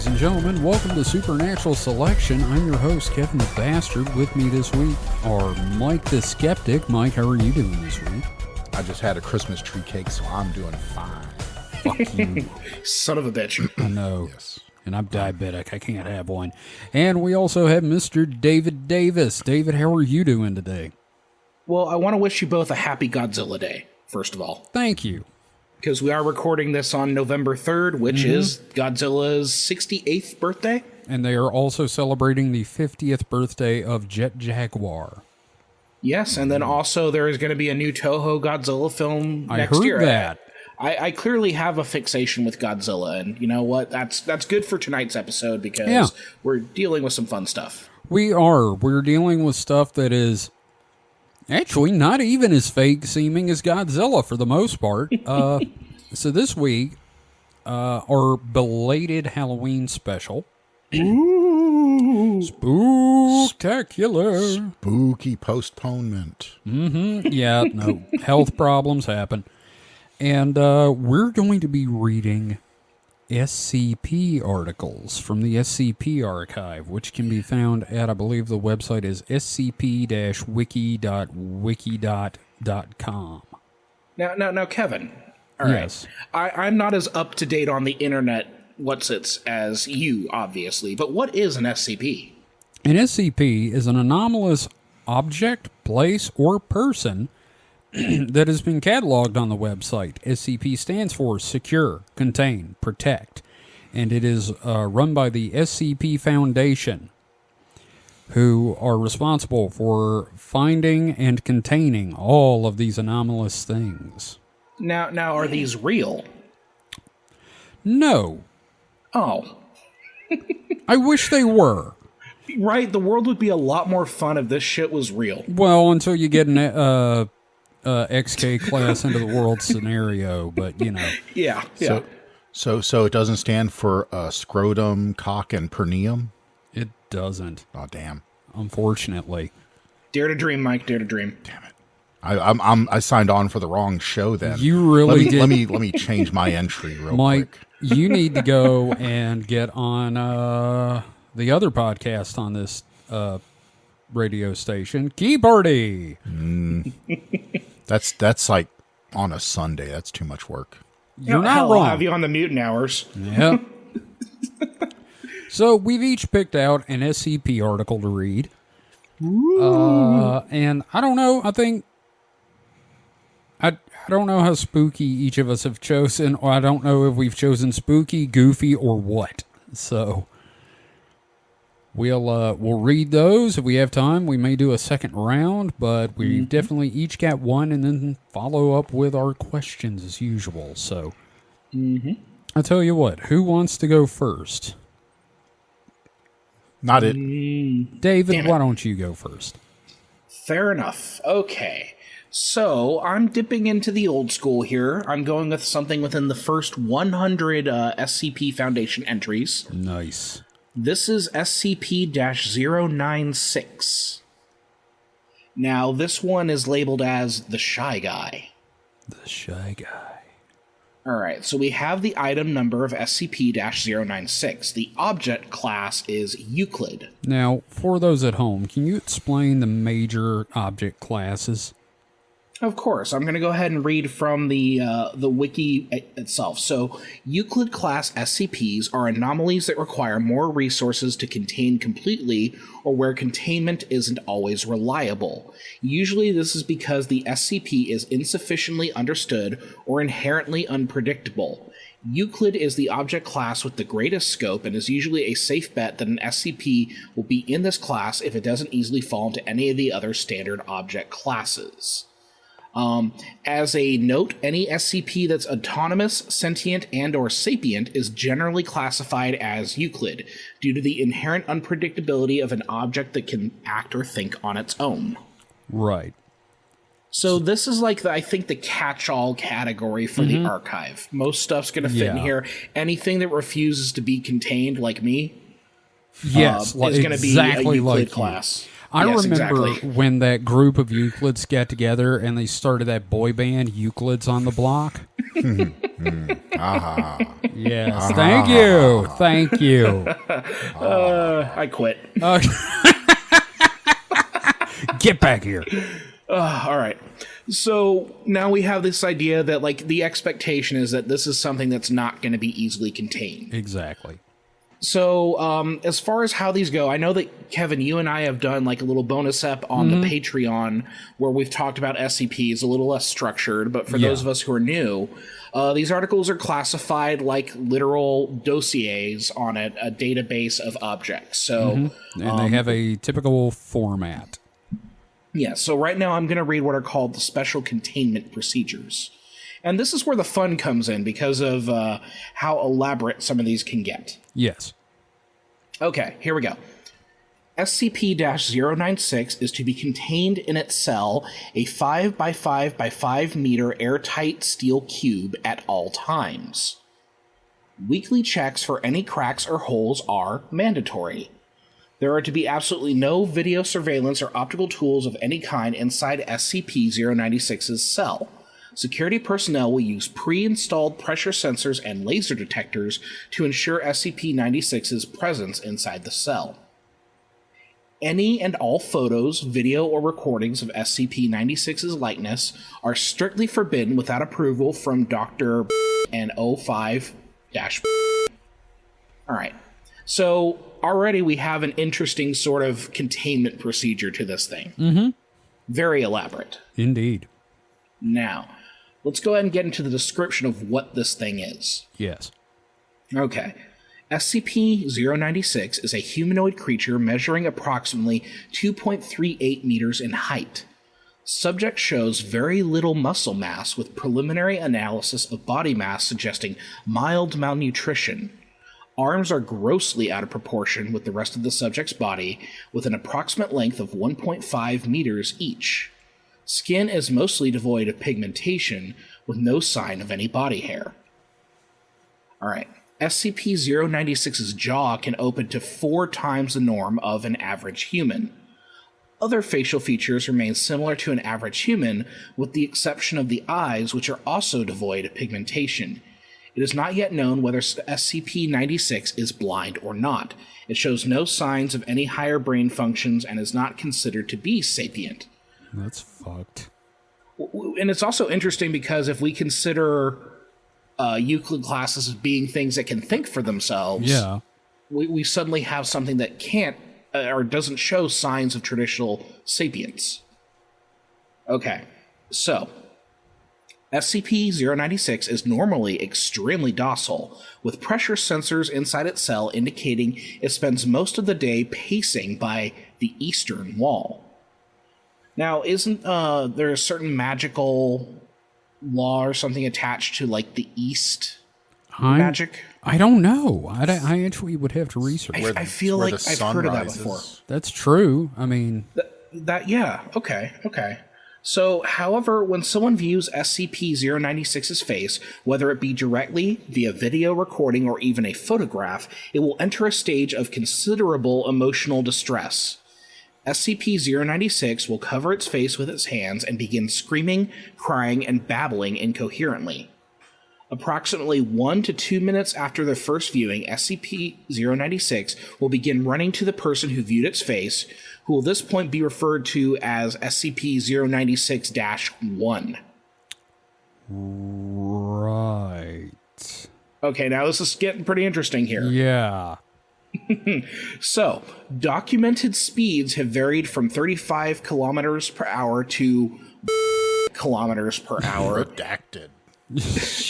Ladies and gentlemen, welcome to Supernatural Selection. I'm your host, Kevin the Bastard. With me this week are Mike the Skeptic. Mike, how are you doing this week? I just had a Christmas tree cake, so I'm doing fine. Fuck you. Son of a bitch. I know. Yes. And I'm diabetic. I can't have one. And we also have Mr. David Davis. David, how are you doing today? Well, I want to wish you both a happy Godzilla Day, first of all. Thank you. Because we are recording this on November 3rd, which is Godzilla's 68th birthday. And they are also celebrating the 50th birthday of Jet Jaguar. Yes, and then also there is going to be a new Toho Godzilla film next year. I heard that. I clearly have a fixation with Godzilla, and you know what? That's good for tonight's episode because we're dealing with some fun stuff. We are. We're dealing with stuff that is actually not even as fake seeming as Godzilla for the most part. So this week, our belated Halloween special. Ooh. Spooktacular. Spooky postponement. Yeah, no, health problems happen. And we're going to be reading SCP articles from the SCP archive, which can be found at, I believe the website is scp-wiki.wiki.com. Now, Kevin. All right. Yes. I'm not as up to date on the internet as you, obviously, but what is an SCP? An SCP is an anomalous object, place, or person that has been cataloged on the website. SCP stands for Secure, Contain, Protect, and it is run by the SCP Foundation, who are responsible for finding and containing all of these anomalous things. Now, are these real? No. Oh. I wish they were. Right, the world would be a lot more fun if this shit was real. Well, until you get an XK class into the world scenario, but you know. Yeah. So it doesn't stand for scrotum, cock, and perineum? It doesn't. Oh, damn. Unfortunately. Dare to dream, Mike. Dare to dream. Damn it. I signed on for the wrong show then. You really did. Let me change my entry real Mike, quick. you need to go and get on the other podcast on this radio station, Key Party. That's like on a Sunday. That's too much work. You're not hell, wrong. I'll have you on the mutant hours. Yep. So we've each picked out an SCP article to read. And I don't know. I don't know how spooky each of us have chosen, or I don't know if we've chosen spooky, goofy, or what. So we'll read those if we have time. We may do a second round, but we've definitely each got one, and then follow up with our questions as usual. So I'll tell you what. Who wants to go first? Not it. David, why don't you go first? Fair enough. Okay. So, I'm dipping into the old school here. I'm going with something within the first 100 SCP Foundation entries. Nice. This is SCP-096. Now, this one is labeled as the Shy Guy. The Shy Guy. Alright, so we have the item number of SCP-096. The object class is Euclid. Now, for those at home, can you explain the major object classes? Of course, I'm going to go ahead and read from the wiki itself. So, Euclid class SCPs are anomalies that require more resources to contain completely, or where containment isn't always reliable. Usually this is because the SCP is insufficiently understood or inherently unpredictable. Euclid is the object class with the greatest scope and is usually a safe bet that an SCP will be in this class if it doesn't easily fall into any of the other standard object classes. As a note, any SCP that's autonomous, sentient, and or sapient is generally classified as Euclid, due to the inherent unpredictability of an object that can act or think on its own. Right. So this is like, I think, the catch-all category for the archive. Most stuff's going to fit in here. Anything that refuses to be contained, like me, yes, is going to be a Euclid class. I remember when that group of Euclids got together and they started that boy band, Euclids on the Block. Yes, thank you. Thank you. I quit. Get back here. All right. So now we have this idea that, like, the expectation is that this is something that's not going to be easily contained. Exactly. So as far as how these go, I know that, Kevin, you and I have done like a little bonus ep on the Patreon where we've talked about SCPs, a little less structured, but for those of us who are new, these articles are classified like literal dossiers on a database of objects. So, And they have a typical format. Yeah, so right now I'm going to read what are called the special containment procedures. And this is where the fun comes in because of how elaborate some of these can get. Yes. Okay, here we go. SCP-096 is to be contained in its cell, a 5 by 5 by 5 meter airtight steel cube at all times. Weekly checks for any cracks or holes are mandatory. There are to be absolutely no video surveillance or optical tools of any kind inside SCP-096's cell. Security personnel will use pre-installed pressure sensors and laser detectors to ensure SCP-96's presence inside the cell. Any and all photos, video, or recordings of SCP-96's likeness are strictly forbidden without approval from Dr. and 05-. Alright, so already we have an interesting sort of containment procedure to this thing. Very elaborate. Indeed. Now, let's go ahead and get into the description of what this thing is. Yes. Okay. SCP-096 is a humanoid creature measuring approximately 2.38 meters in height. Subject shows very little muscle mass with preliminary analysis of body mass suggesting mild malnutrition. Arms are grossly out of proportion with the rest of the subject's body, with an approximate length of 1.5 meters each. Skin is mostly devoid of pigmentation, with no sign of any body hair. Alright, SCP-096's jaw can open to 4 times the norm of an average human. Other facial features remain similar to an average human, with the exception of the eyes, which are also devoid of pigmentation. It is not yet known whether SCP-96 is blind or not. It shows no signs of any higher brain functions and is not considered to be sapient. That's fucked. And it's also interesting because if we consider Euclid classes as being things that can think for themselves, we suddenly have something that can't or doesn't show signs of traditional sapience. Okay, so SCP-096 is normally extremely docile, with pressure sensors inside its cell indicating it spends most of the day pacing by the eastern wall. Now, isn't there a certain magical law or something attached to, like, the east magic? I don't know. I actually would have to research. I feel like I've heard of that before. That's true. I mean... Yeah, okay. So, however, when someone views SCP-096's face, whether it be directly, via video recording, or even a photograph, it will enter a stage of considerable emotional distress. SCP-096 will cover its face with its hands and begin screaming, crying, and babbling incoherently. Approximately 1 to 2 minutes after the first viewing, SCP-096 will begin running to the person who viewed its face, who will at this point be referred to as SCP-096-1. Right. Okay, now this is getting pretty interesting here. Yeah. So, documented speeds have varied from 35 kilometers per hour to kilometers per hour. Redacted.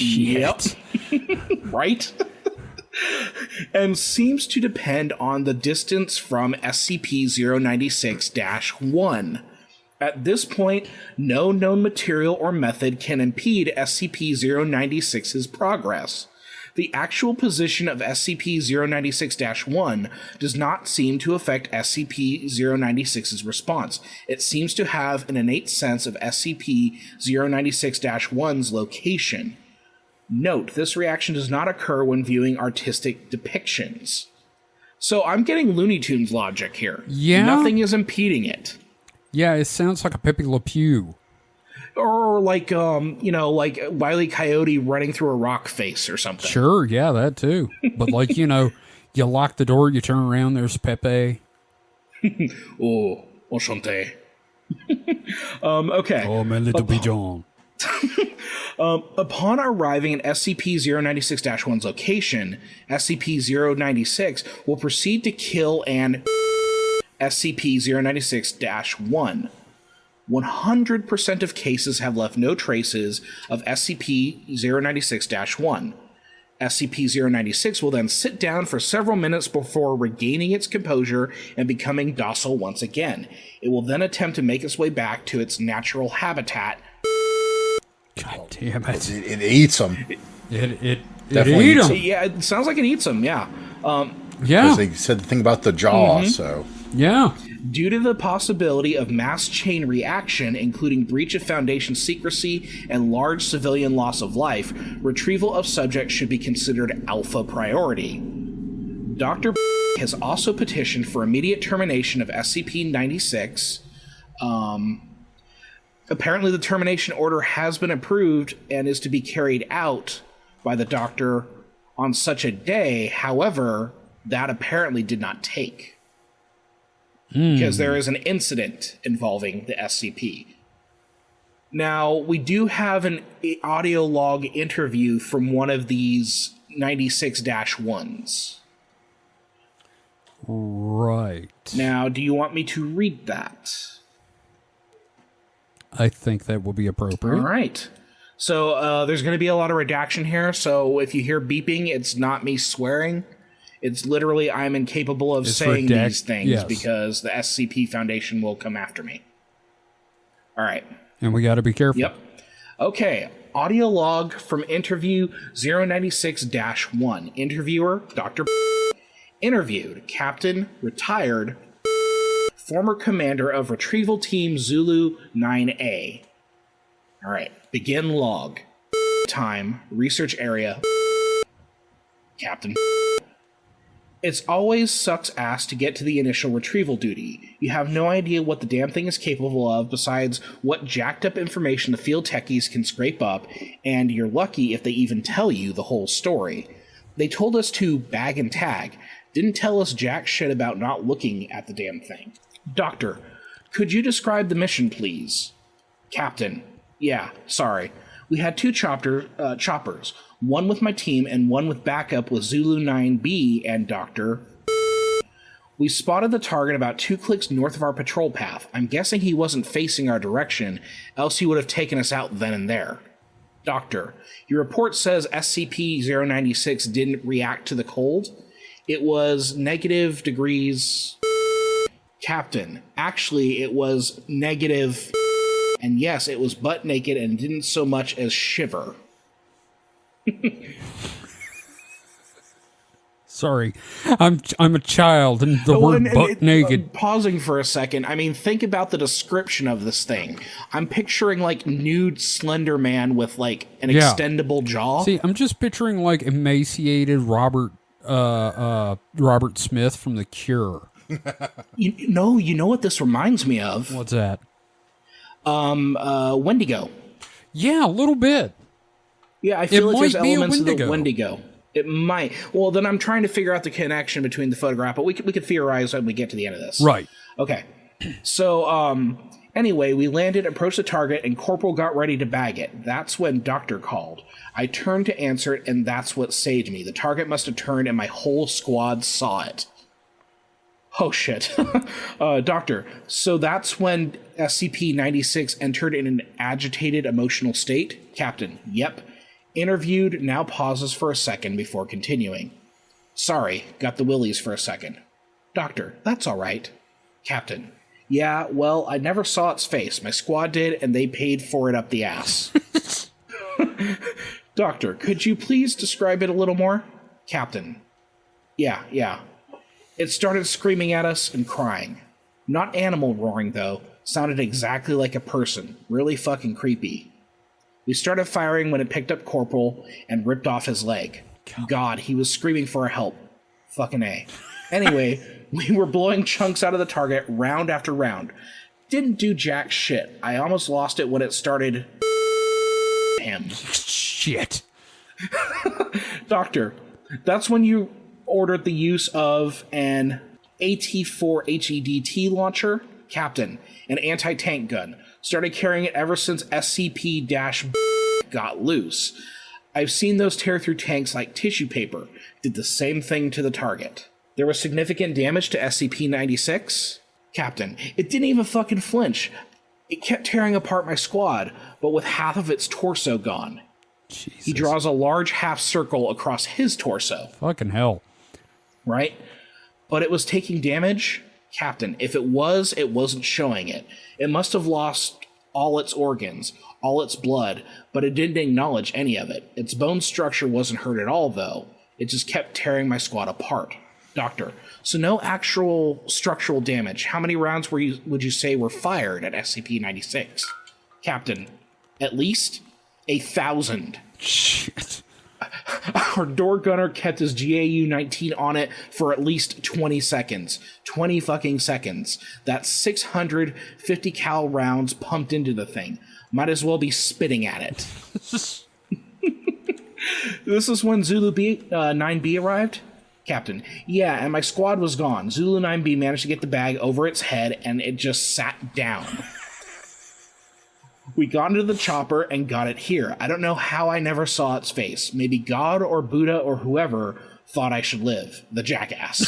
Yep. Right? And seems to depend on the distance from SCP-096-1. At this point, no known material or method can impede SCP-096's progress. The actual position of SCP-096-1 does not seem to affect SCP-096's response. It seems to have an innate sense of SCP-096-1's location. Note, this reaction does not occur when viewing artistic depictions. So I'm getting Looney Tunes logic here. Yeah? Nothing is impeding it. Yeah, it sounds like a Pepe Le Pew. Or like, like Wile E. Coyote running through a rock face or something. Sure, yeah, that too. But like, you lock the door, you turn around, there's Pepe. Oh, enchanté. Okay. Oh, my little pigeon. Upon arriving at SCP-096-1's location, SCP-096 will proceed to kill an SCP-096-1. 100% of cases have left no traces of SCP-096-1. SCP-096 will then sit down for several minutes before regaining its composure and becoming docile once again. It will then attempt to make its way back to its natural habitat. God damn it. It eats them. It Definitely eat eats 'em. Yeah, it sounds like it eats them, yeah. Yeah. Because they said the thing about the jaw, so... Yeah. Due to the possibility of mass chain reaction, including breach of Foundation secrecy and large civilian loss of life, retrieval of subjects should be considered alpha priority. Dr. has also petitioned for immediate termination of SCP-96. Apparently the termination order has been approved and is to be carried out by the doctor on such a day. However, that apparently did not take. Because there is an incident involving the SCP. Now, we do have an audio log interview from one of these 96-1s. Right. Now, do you want me to read that? I think that will be appropriate. All right. So, there's going to be a lot of redaction here, so if you hear beeping, it's not me swearing. It's literally I'm incapable of saying these things because the SCP Foundation will come after me. All right. And we got to be careful. Yep. Okay. Audio log from interview 096-1. Interviewer, Dr. Interviewed, Captain, retired, former commander of Retrieval Team Zulu 9A. All right. Begin log. Time, research area, Captain. It's always sucks ass to get to the initial retrieval duty. You have no idea what the damn thing is capable of besides what jacked up information the field techies can scrape up, and you're lucky if they even tell you the whole story. They told us to bag and tag, didn't tell us jack shit about not looking at the damn thing. Doctor, could you describe the mission, please? Captain, yeah, sorry. We had two choppers, one with my team and one with backup with Zulu 9B and Dr. We spotted the target about 2 clicks north of our patrol path. I'm guessing he wasn't facing our direction, else he would have taken us out then and there. Doctor, your report says SCP-096 didn't react to the cold. It was negative degrees. Captain, actually it was negative... And yes, it was butt naked and didn't so much as shiver. Sorry, I'm a child, and the word butt naked. Pausing for a second, I mean, think about the description of this thing. I'm picturing like nude Slender Man with like an extendable jaw. See, I'm just picturing like emaciated Robert Smith from The Cure. You know what this reminds me of? What's that? Wendigo. Yeah, a little bit. Yeah, I feel like there's elements of the Wendigo. It might. Well, then I'm trying to figure out the connection between the photograph, but we could theorize when we get to the end of this. Right. Okay. So, anyway, we landed, approached the target, and Corporal got ready to bag it. That's when Doctor called. I turned to answer it, and that's what saved me. The target must have turned, and my whole squad saw it. Oh, shit. Doctor, so that's when SCP-96 entered in an agitated emotional state? Captain, yep. Interviewed, now pauses for a second before continuing. Sorry, got the willies for a second. Doctor, that's all right. Captain, yeah, well, I never saw its face. My squad did, and they paid for it up the ass. Doctor, could you please describe it a little more? Captain, yeah. It started screaming at us and crying. Not animal roaring, though. Sounded exactly like a person. Really fucking creepy. We started firing when it picked up Corporal and ripped off his leg. God, he was screaming for our help. Fucking A. Anyway, we were blowing chunks out of the target round after round. Didn't do jack shit. I almost lost it when it started him. Shit. Doctor, that's when you ordered the use of an AT-4 HEDT launcher? Captain, an anti-tank gun. Started carrying it ever since SCP- got loose. I've seen those tear through tanks like tissue paper. Did the same thing to the target. There was significant damage to SCP-96? Captain, it didn't even fucking flinch. It kept tearing apart my squad, but with half of its torso gone. Jesus. He draws a large half circle across his torso. Fucking hell. Right? But it was taking damage? Captain, if it wasn't showing it. It must have lost all its organs, all its blood, but it didn't acknowledge any of it. Its bone structure wasn't hurt at all, though. It just kept tearing my squad apart. Doctor, so no actual structural damage. How many rounds would you say were fired at SCP-96? Captain, at least 1,000. Shit. Our door gunner kept his GAU-19 on it for at least 20 seconds. 20 fucking seconds. That's 650 cal rounds pumped into the thing. Might as well be spitting at it. This is when Zulu 9B arrived? Captain, yeah, and my squad was gone. Zulu 9B managed to get the bag over its head, and it just sat down. We got into the chopper and got it here. I don't know how I never saw its face. Maybe God or Buddha or whoever thought I should live. The jackass.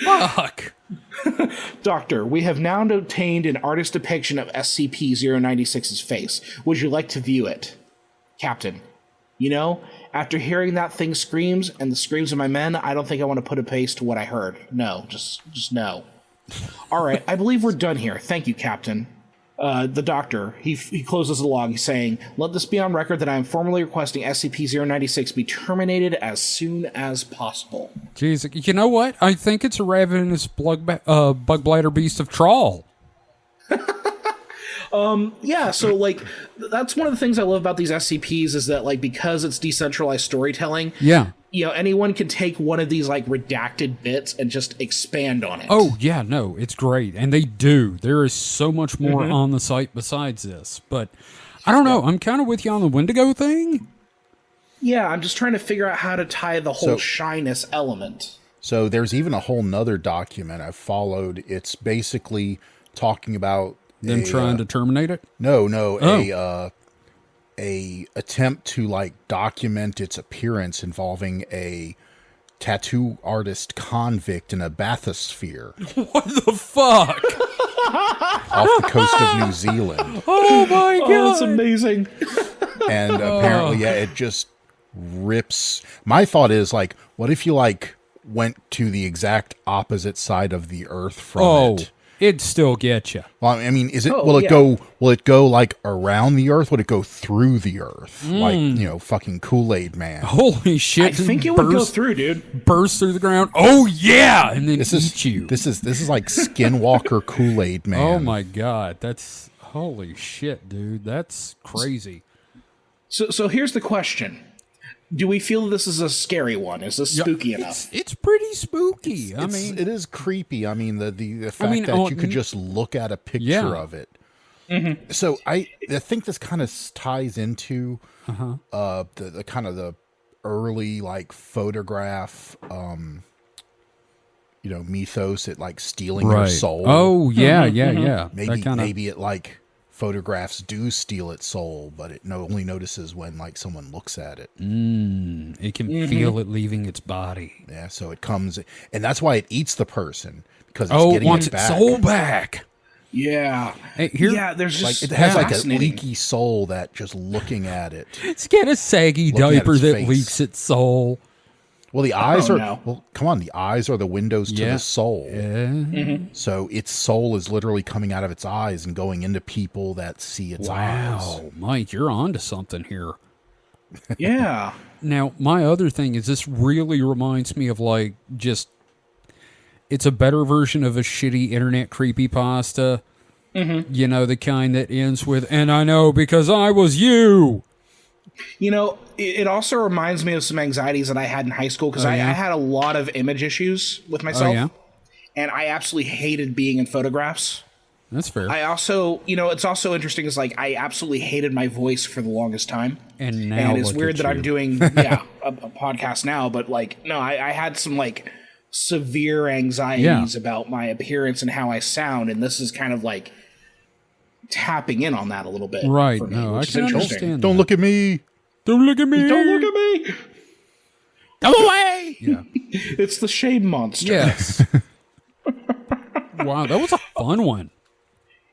Fuck. Doctor, we have now obtained an artist depiction of SCP-096's face. Would you like to view it? Captain, you know, after hearing that thing screams and the screams of my men, I don't think I want to put a face to what I heard. No, just no. All right, I believe we're done here. Thank you, Captain. The doctor, he closes the log saying, let this be on record that I am formally requesting SCP-096 be terminated as soon as possible. Jeez, you know what? I think it's a ravenous bug bladder beast of trawl. Yeah, so, like, that's one of the things I love about these SCPs is that, like, because it's decentralized storytelling, yeah, you know, anyone can take one of these, like, redacted bits and just expand on it. Oh, yeah, no, it's great. And they do. There is so much more on the site besides this. But I don't know. I'm kind of with you on the Wendigo thing. Yeah, I'm just trying to figure out how to tie the whole shyness element. So there's even a whole nother document I've followed. It's basically talking about them trying to terminate it? No, a attempt to, like, document its appearance involving a tattoo artist convict in a bathysphere. What the fuck? Off the coast of New Zealand. Oh my god. Oh, that's amazing. And apparently, yeah, it just rips. My thought is, like, what if you, like, went to the exact opposite side of the earth from it? It'd still get you. Well, I mean, will it go like around the earth? Would it go through the earth? Like, you know, fucking Kool-Aid Man. Holy shit. I think it would go through, dude. Burst through the ground. Oh yeah. And then eat you. This is like Skinwalker Kool-Aid Man. Oh my god. That's holy shit, dude. That's crazy. So here's the question. Do we feel this is a scary one? Is this spooky enough? It's pretty spooky. It is creepy. I mean, the fact that you could just look at a picture of it. Mm-hmm. So I think this kind of ties into the kind of the early, like, photograph, mythos, it, like, stealing your soul. Oh yeah, yeah. Maybe it, like, photographs do steal its soul, but it only notices when, like, someone looks at it. It can feel it leaving its body. Yeah, so it comes, and that's why it eats the person, because it's getting wants it back. its soul back. Yeah. Hey, there's just it has like a leaky soul that just looking at it. It's got a saggy diaper that leaks its soul. Well, the eyes come on, the eyes are the windows to the soul. Yeah. So its soul is literally coming out of its eyes and going into people that see its eyes. Wow, Mike, you're onto something here. Yeah. Now, my other thing is this really reminds me of, like, just, it's a better version of a shitty internet creepypasta. You know, the kind that ends with, and I know because I was you. You know, it also reminds me of some anxieties that I had in high school because I had a lot of image issues with myself. and I absolutely hated being in photographs. That's fair. I also, it's also interesting is like I absolutely hated my voice for the longest time. And now it's weird that I'm doing a podcast now, but like no, I had some like severe anxieties about my appearance and how I sound, and this is kind of like tapping in on that a little bit. Right. For me, no, I can understand. Don't look at me. Don't look at me. Don't look at me. Go away. Yeah. It's the shame monster. Yes. Wow, that was a fun one.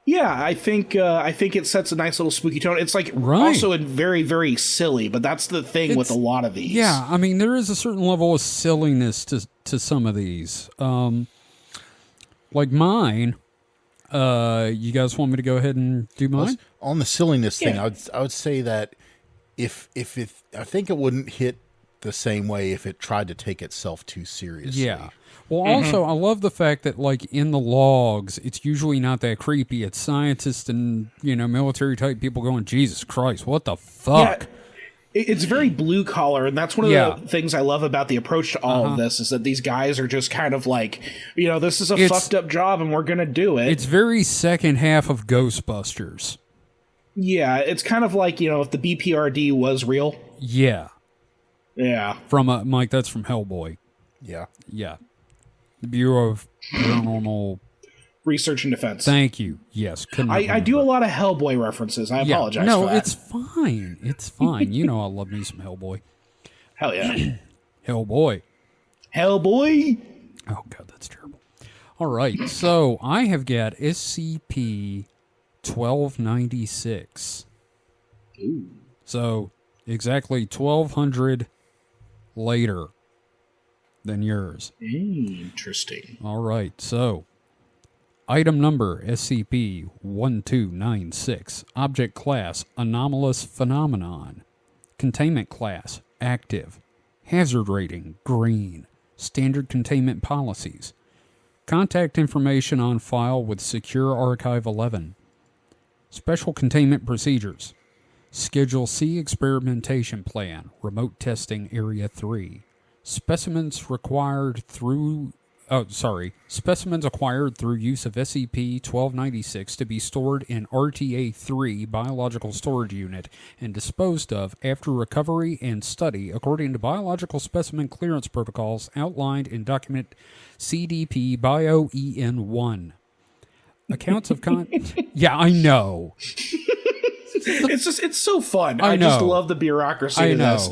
Yeah, I think it sets a nice little spooky tone. It's like also very, very silly, but that's the thing with a lot of these. Yeah, I mean, there is a certain level of silliness to some of these. Like mine. You guys want me to go ahead and do mine? On the silliness thing, I would say that if I think it wouldn't hit the same way if it tried to take itself too seriously. Yeah. Well, also, I love the fact that, like, in the logs, it's usually not that creepy. It's scientists and, military-type people going, Jesus Christ, what the fuck? Yeah, it's very blue-collar, and that's one of the things I love about the approach to all of this, is that these guys are just kind of like, this is a fucked-up job, and we're going to do it. It's very second half of Ghostbusters. Yeah, it's kind of like, if the BPRD was real. Yeah. Yeah. From, Mike, that's from Hellboy. Yeah. Yeah. The Bureau of Paranormal Research and Defense. Thank you. Yes. I do a lot of Hellboy references. I apologize for that. No, it's fine. It's fine. I love me some Hellboy. Hell yeah. Hellboy. Hellboy. Oh, God, that's terrible. All right. So I have got SCP-1296. Ooh. So exactly 1,200 later than yours. Interesting. All right, so item number SCP-1296, object class anomalous phenomenon, containment class active, hazard rating green, standard containment policies, contact information on file with Secure Archive 11, special containment procedures, Schedule C experimentation plan, remote testing area 3. Specimens acquired through use of SCP-1296 to be stored in RTA-3 biological storage unit and disposed of after recovery and study according to biological specimen clearance protocols outlined in document CDP Bio EN1. Accounts of Yeah, I know. It's so fun. I know. Just love the bureaucracy of this.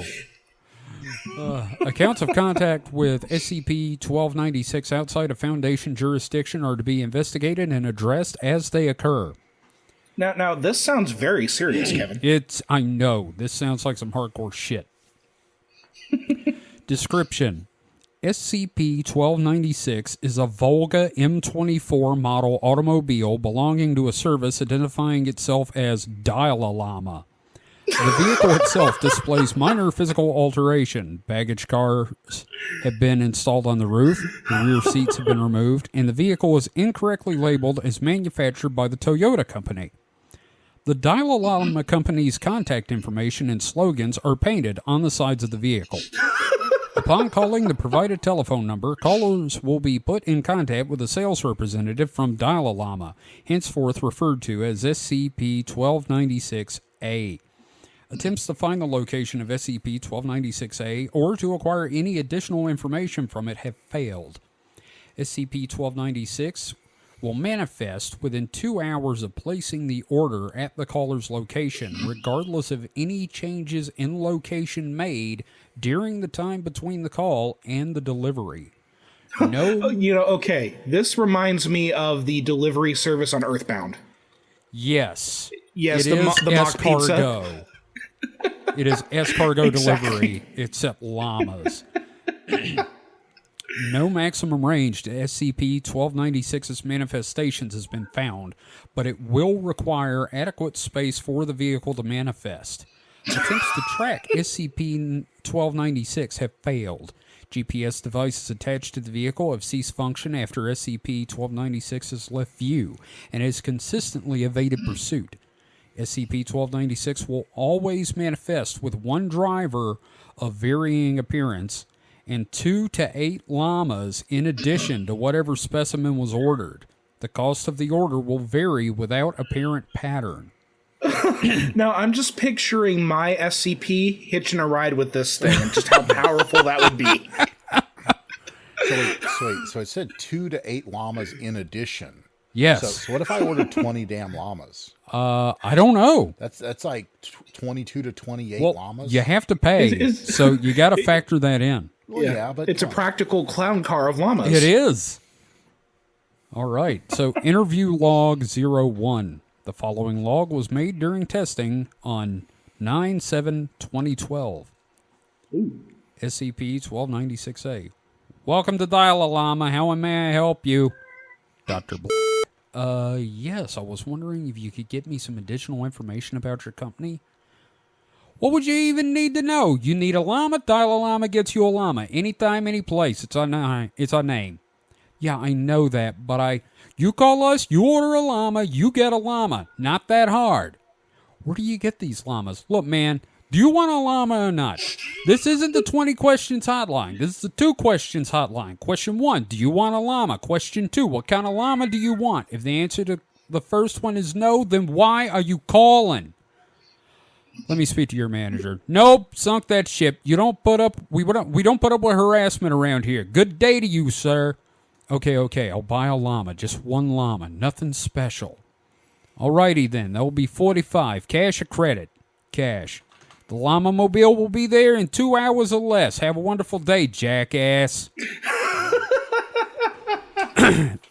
Accounts of contact with SCP-1296 outside of Foundation jurisdiction are to be investigated and addressed as they occur. Now this sounds very serious, Kevin. I know. This sounds like some hardcore shit. Description. SCP-1296 is a Volga M24 model automobile belonging to a service identifying itself as Dial-A-Llama. The vehicle itself displays minor physical alteration. Baggage cars have been installed on the roof, the rear seats have been removed, and the vehicle is incorrectly labeled as manufactured by the Toyota Company. The Dial-A-Llama Company's contact information and slogans are painted on the sides of the vehicle. Upon calling the provided telephone number, callers will be put in contact with a sales representative from Dial-A-Llama, henceforth referred to as SCP-1296-A. Attempts to find the location of SCP-1296-A or to acquire any additional information from it have failed. SCP-1296 will manifest within 2 hours of placing the order at the caller's location, regardless of any changes in location made during the time between the call and the delivery. No, okay. This reminds me of the delivery service on Earthbound. Yes. Yes, it the is mock pizza. Escargot. It is escargot delivery, except llamas. No maximum range to SCP-1296's manifestations has been found, but it will require adequate space for the vehicle to manifest. Attempts to track SCP-1296 have failed. GPS devices attached to the vehicle have ceased function after SCP-1296 has left view and has consistently evaded pursuit. SCP-1296 will always manifest with one driver of varying appearance and 2 to 8 llamas in addition to whatever specimen was ordered. The cost of the order will vary without apparent pattern. Now, I'm just picturing my SCP hitching a ride with this thing and just how powerful that would be. So it said 2 to 8 llamas in addition. Yes. So what if I ordered 20 damn llamas? I don't know. That's like 22 to 28 well, llamas. You have to pay, so you got to factor that in. Well, yeah, but it's a practical clown car of llamas. It is. All right. So interview log 01. The following log was made during testing on 9/7/2012. SCP-1296-A. Welcome to Dial-A-Llama. How may I help you? Dr. Yes, I was wondering if you could give me some additional information about your company. What would you even need to know? You need a llama? Dial-A-Llama gets you a llama. Anytime, any place. It's our name. Yeah, I know that, but you call us, you order a llama, you get a llama. Not that hard. Where do you get these llamas? Look, man, do you want a llama or not? This isn't the 20 questions hotline. This is the 2 questions hotline. Question 1, do you want a llama? Question 2, what kind of llama do you want? If the answer to the first one is no, then why are you calling? Let me speak to your manager. Nope, sunk that ship. We don't put up with harassment around here. Good day to you, sir. Okay, I'll buy a llama. Just one llama. Nothing special. Alrighty then. That will be $45. Cash or credit? Cash. The llama mobile will be there in 2 hours or less. Have a wonderful day, jackass.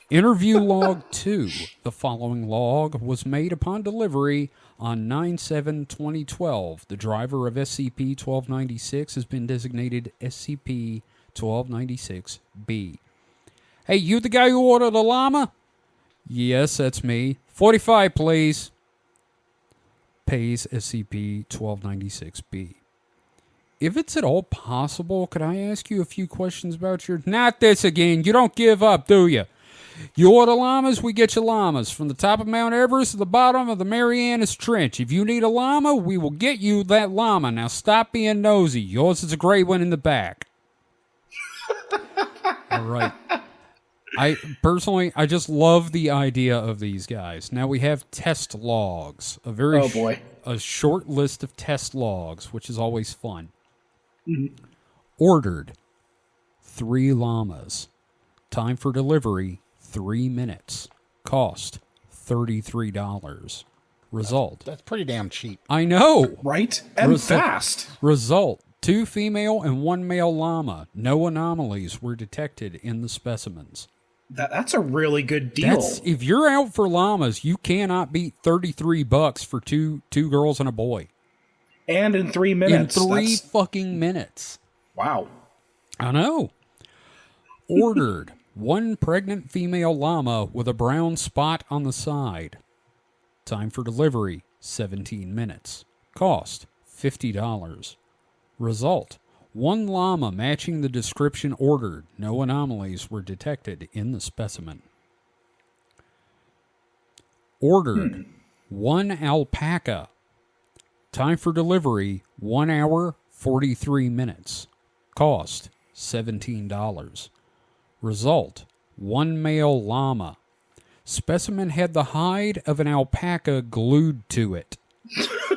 Interview log 2. The following log was made upon delivery on 9/7/2012. The driver of SCP-1296 has been designated SCP-1296-B. Hey, you the guy who ordered the llama? Yes, that's me. 45, please. Pays SCP-1296-B. If it's at all possible, could I ask you a few questions about your... Not this again. You don't give up, do you? You order llamas, we get you llamas. From the top of Mount Everest to the bottom of the Marianas Trench. If you need a llama, we will get you that llama. Now stop being nosy. Yours is a gray one in the back. All right. I just love the idea of these guys. Now we have test logs. A short list of test logs, which is always fun. Mm-hmm. Ordered 3 llamas. Time for delivery 3 minutes. Cost $33. Result. That's pretty damn cheap. I know. Right? And fast. Result. 2 female and 1 male llama. No anomalies were detected in the specimens. That's a really good deal. If you're out for llamas, you cannot beat $33 for two girls and a boy. And in 3 minutes. In 3 fucking minutes. Wow. I know. Ordered 1 pregnant female llama with a brown spot on the side. Time for delivery 17 minutes. Cost $50. Result. 1 llama matching the description ordered. No anomalies were detected in the specimen. Ordered 1 alpaca. Time for delivery 1 hour 43 minutes. Cost $17. Result. 1 male llama. Specimen had the hide of an alpaca glued to it.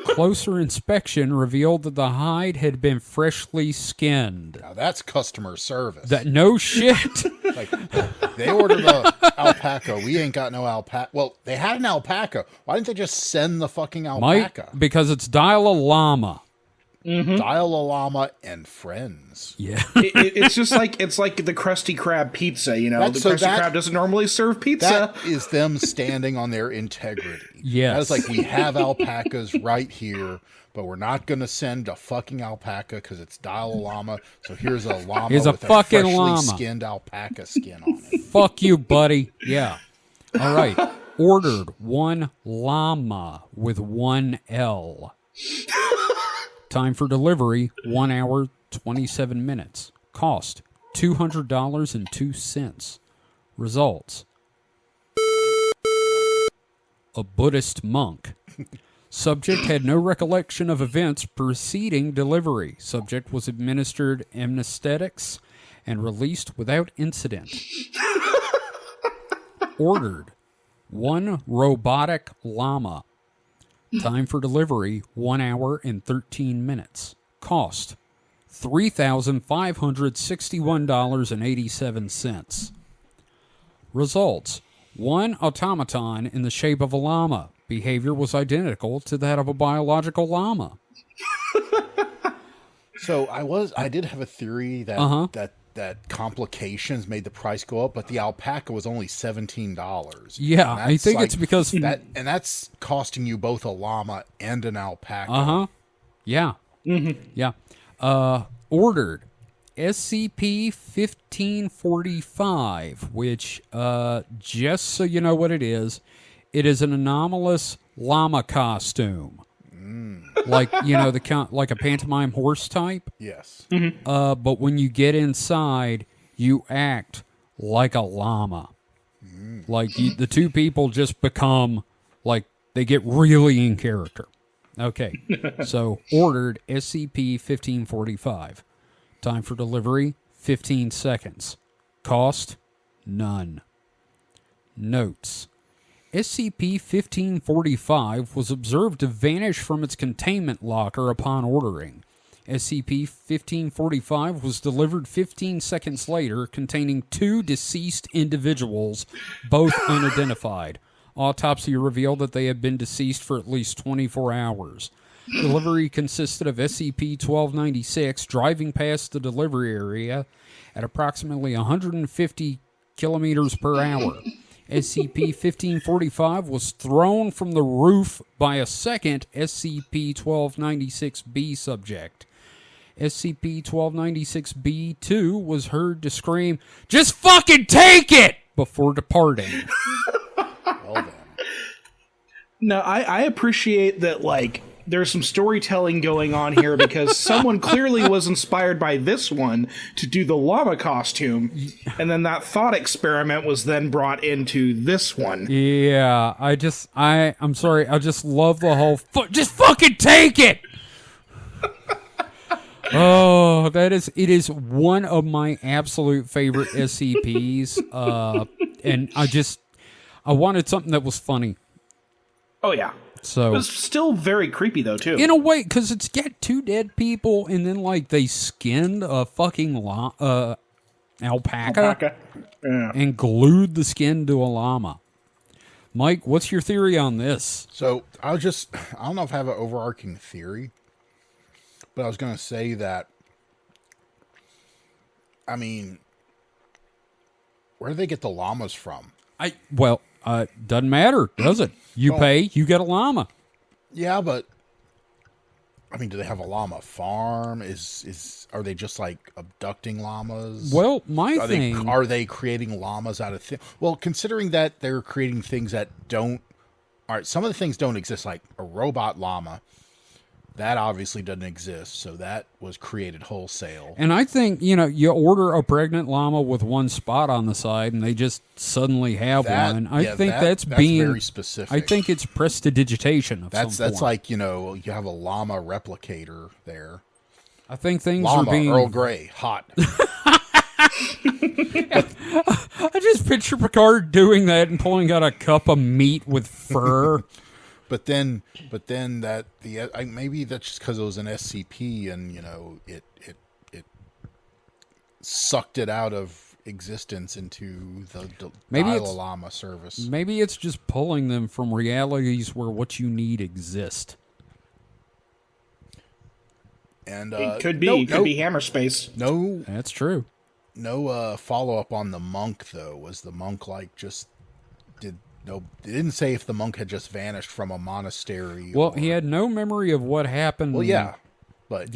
Closer inspection revealed that the hide had been freshly skinned. Now that's customer service. No shit. Like, they ordered the alpaca. We ain't got no alpaca. Well, they had an alpaca. Why didn't they just send the fucking alpaca? Because it's Dial-A-Llama. Mm-hmm. Dial-A-Llama and friends. Yeah. It's just like the Krusty Krab pizza, you know. The Krusty Krab doesn't normally serve pizza. That is them standing on their integrity. Yes. That is like, we have alpacas right here, but we're not going to send a fucking alpaca because it's Dial-A-Llama. So here's a llama with a fucking freshly llama. skinned alpaca skin on it. Fuck you, buddy. Yeah. All right. Ordered 1 llama with 1 L. Time for delivery 1 hour 27 minutes. Cost $200.02. Results. A Buddhist monk. Subject had no recollection of events preceding delivery. Subject was administered anesthetics and released without incident. Ordered 1 robotic llama. Time for delivery 1 hour and 13 minutes. Cost $3,561.87. Results: 1 automaton in the shape of a llama. Behavior was identical to that of a biological llama. So I did have a theory that that complications made the price go up, but the alpaca was only $17. Yeah, I think it's because that's costing you both a llama and an alpaca. Yeah. Mm-hmm. Yeah. Ordered SCP-1545, which, just so you know what it is an anomalous llama costume. Like, like a pantomime horse type. Yes. Mm-hmm. But when you get inside, you act like a llama. Like, the two people just become, like, they get really in character. Okay. So, ordered SCP-1545. Time for delivery, 15 seconds. Cost, none. Notes. SCP-1545 was observed to vanish from its containment locker upon ordering. SCP-1545 was delivered 15 seconds later, containing 2 deceased individuals, both unidentified. Autopsy revealed that they had been deceased for at least 24 hours. Delivery consisted of SCP-1296 driving past the delivery area at approximately 150 kilometers per hour. SCP-1545 was thrown from the roof by a second SCP-1296-B subject. SCP-1296-B-2 was heard to scream, "Just fucking take it!" before departing. Well then. No, I appreciate that, like, there's some storytelling going on here because someone clearly was inspired by this one to do the llama costume, and then that thought experiment was then brought into this one. Yeah, I'm sorry, I just love the whole, just fucking take it! Oh, it is one of my absolute favorite SCPs, and I wanted something that was funny. Oh, yeah. So, it was still very creepy, though, too. In a way, because it's got 2 dead people, and then, like, they skinned a fucking alpaca. Yeah. And glued the skin to a llama. Mike, what's your theory on this? So, I don't know if I have an overarching theory, but I was going to say that, I mean, where do they get the llamas from? Doesn't matter, does it? You pay, you get a llama. Yeah, but I mean, do they have a llama farm? Are they just like abducting llamas? Well, are they creating llamas out of things? Well, considering that they're creating things that don't. All right, some of the things don't exist, like a robot llama. That obviously doesn't exist, so that was created wholesale. And I think, you order a pregnant llama with 1 spot on the side, and they just suddenly have one. I think that's being very specific. I think it's prestidigitation of some form. That's like, you have a llama replicator there. I think things llama, are being Earl Grey, hot. I just picture Picard doing that and pulling out a cup of meat with fur. But then that maybe that's just because it was an SCP and it sucked it out of existence into the Dalai Lama service. Maybe it's just pulling them from realities where what you need exist. And it could be be hammer space. No, that's true. No follow up on the monk though. Was the monk No, they didn't say if the monk had just vanished from a monastery. Well, he had no memory of what happened. Well, yeah, but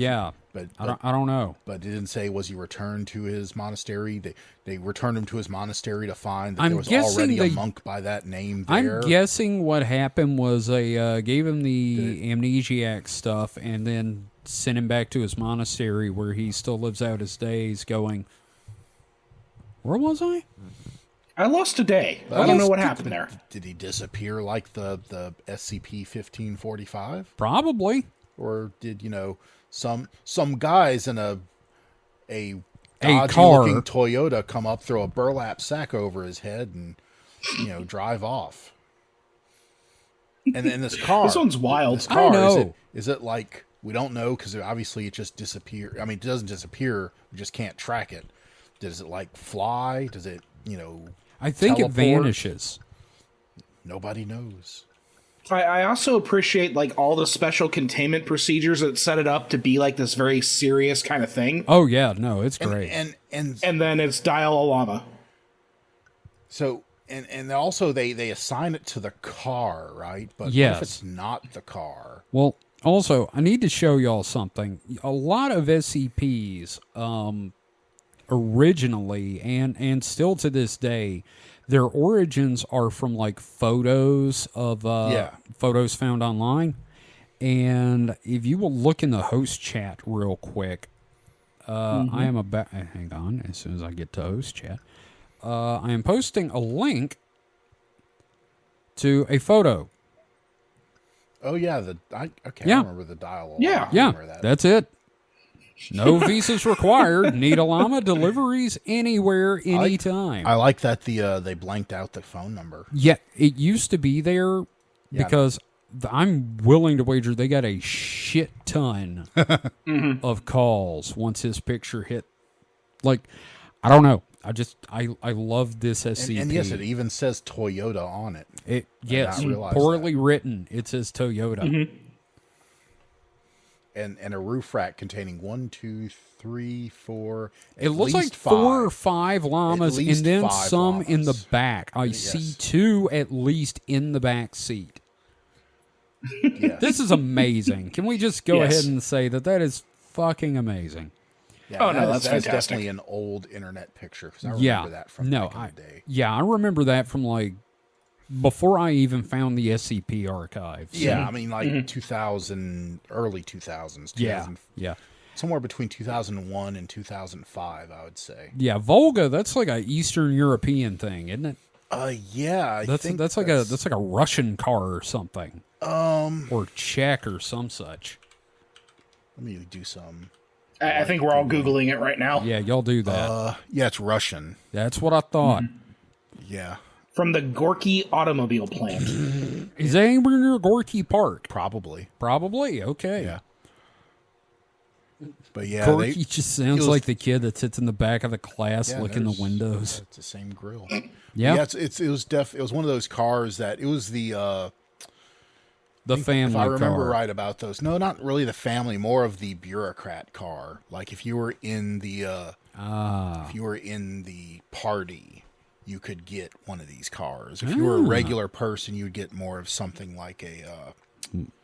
I don't know. But it didn't say was he returned to his monastery. They returned him to his monastery to find that there was already a monk by that name there. I'm guessing what happened was they gave him the amnesiac stuff and then sent him back to his monastery where he still lives out his days going, where was I? I lost a day. I don't know what happened there. Did he disappear like the SCP-1545? Probably. Or did, some guys in a car dodgy-looking Toyota come up, throw a burlap sack over his head, and, drive off? And then this car... This one's wild. This car, I know. Is it like... We don't know, because obviously it just disappeared. I mean, it doesn't disappear. We just can't track it. Does it, fly? Does it, I think teleport? it vanishes. Nobody knows. I also appreciate, all the special containment procedures that set it up to be, this very serious kind of thing. Oh, yeah. No, it's great. And then it's dial a llama. So... And also they assign it to the car, right? But yes. What if it's not the car? Well, also, I need to show y'all something. A lot of SCPs, originally and still to this day, their origins are from photos of photos found online. And if you will look in the host chat real quick, I am about. Hang on, as soon as I get to host chat. I am posting a link to a photo. Oh yeah, I remember the dial. That's it. No visas required. Need a llama deliveries anywhere, anytime. I like that they blanked out the phone number. Yeah, it used to be there because I'm willing to wager they got a shit ton of calls once his picture hit. I don't know. I love this SCP. And yes, it even says Toyota on it. Yes, poorly written. It says Toyota. Mm-hmm. And a roof rack containing 1, 2, 3, 4. It looks like 4 or 5 llamas, and then some llamas in the back. I see 2 at least in the back seat. Yes. This is amazing. Can we just go ahead and say that is fucking amazing? Yeah, that's definitely an old internet picture, because I remember that from back in the day. Yeah, I remember that from before I even found the SCP archives. Yeah, I mean 2000, early 2000s. Yeah. Somewhere between 2001 and 2005, I would say. Yeah, Volga, that's like a Eastern European thing, isn't it? Yeah, I think that's like a Russian car or something. Or Czech or some such. Let me do some. I think we're all Googling it right now. Yeah, y'all do that. Yeah, it's Russian. That's what I thought. Yeah. From the Gorky automobile plant. Is that anywhere near Gorky Park? Probably. Okay. Yeah. But yeah, Gorky just sounds like the kid that sits in the back of the class looking the windows. It's the same grill. Yeah. It was one of those cars that it was the family car. If I remember right about those. No, not really the family, more of the bureaucrat car. Like if you were in the party, you could get one of these cars. If you were a regular person, you'd get more of something like a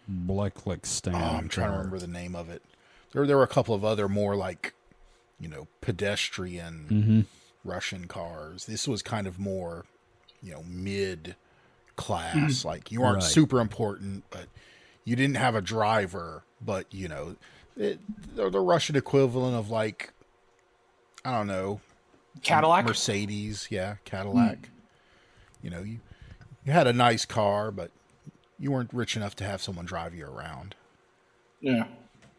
Black stand. I'm trying to remember the name of it. There were a couple of other more pedestrian Russian cars. This was kind of more, mid class. You weren't super important, but you didn't have a driver. But the Russian equivalent of I don't know, Cadillac, Mercedes, Cadillac. You had a nice car, but you weren't rich enough to have someone drive you around. Yeah,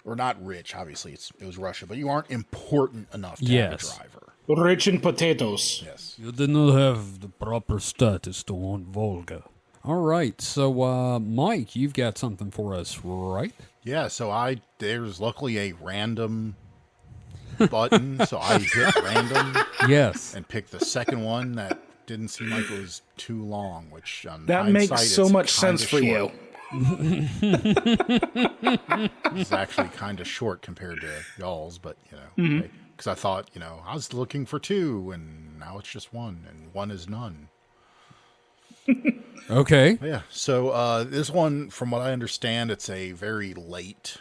or not rich. Obviously, it was Russia, but you aren't important enough to have a driver. Rich in potatoes. Yes. You did not have the proper status to own Volga. All right, so Mike, you've got something for us, right? Yeah, so there's luckily a random button, so I hit random. Yes. And picked the second one that didn't seem like it was too long, which that makes so much sense for you. It's actually kind of short compared to y'all's, but because I thought I was looking for 2, and now it's just 1, and 1 is none. Okay. Yeah. So this one, from what I understand, it's a very late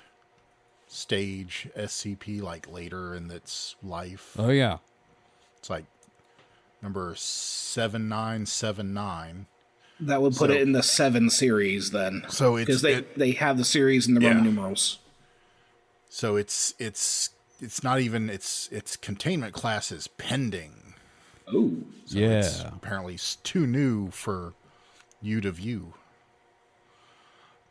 stage SCP, later in its life. Oh yeah. It's number 7979. That would put it in the 7 series then. So because they have the series in the Roman numerals. So it's not even its containment class is pending. Oh. So it's apparently too new for you to view.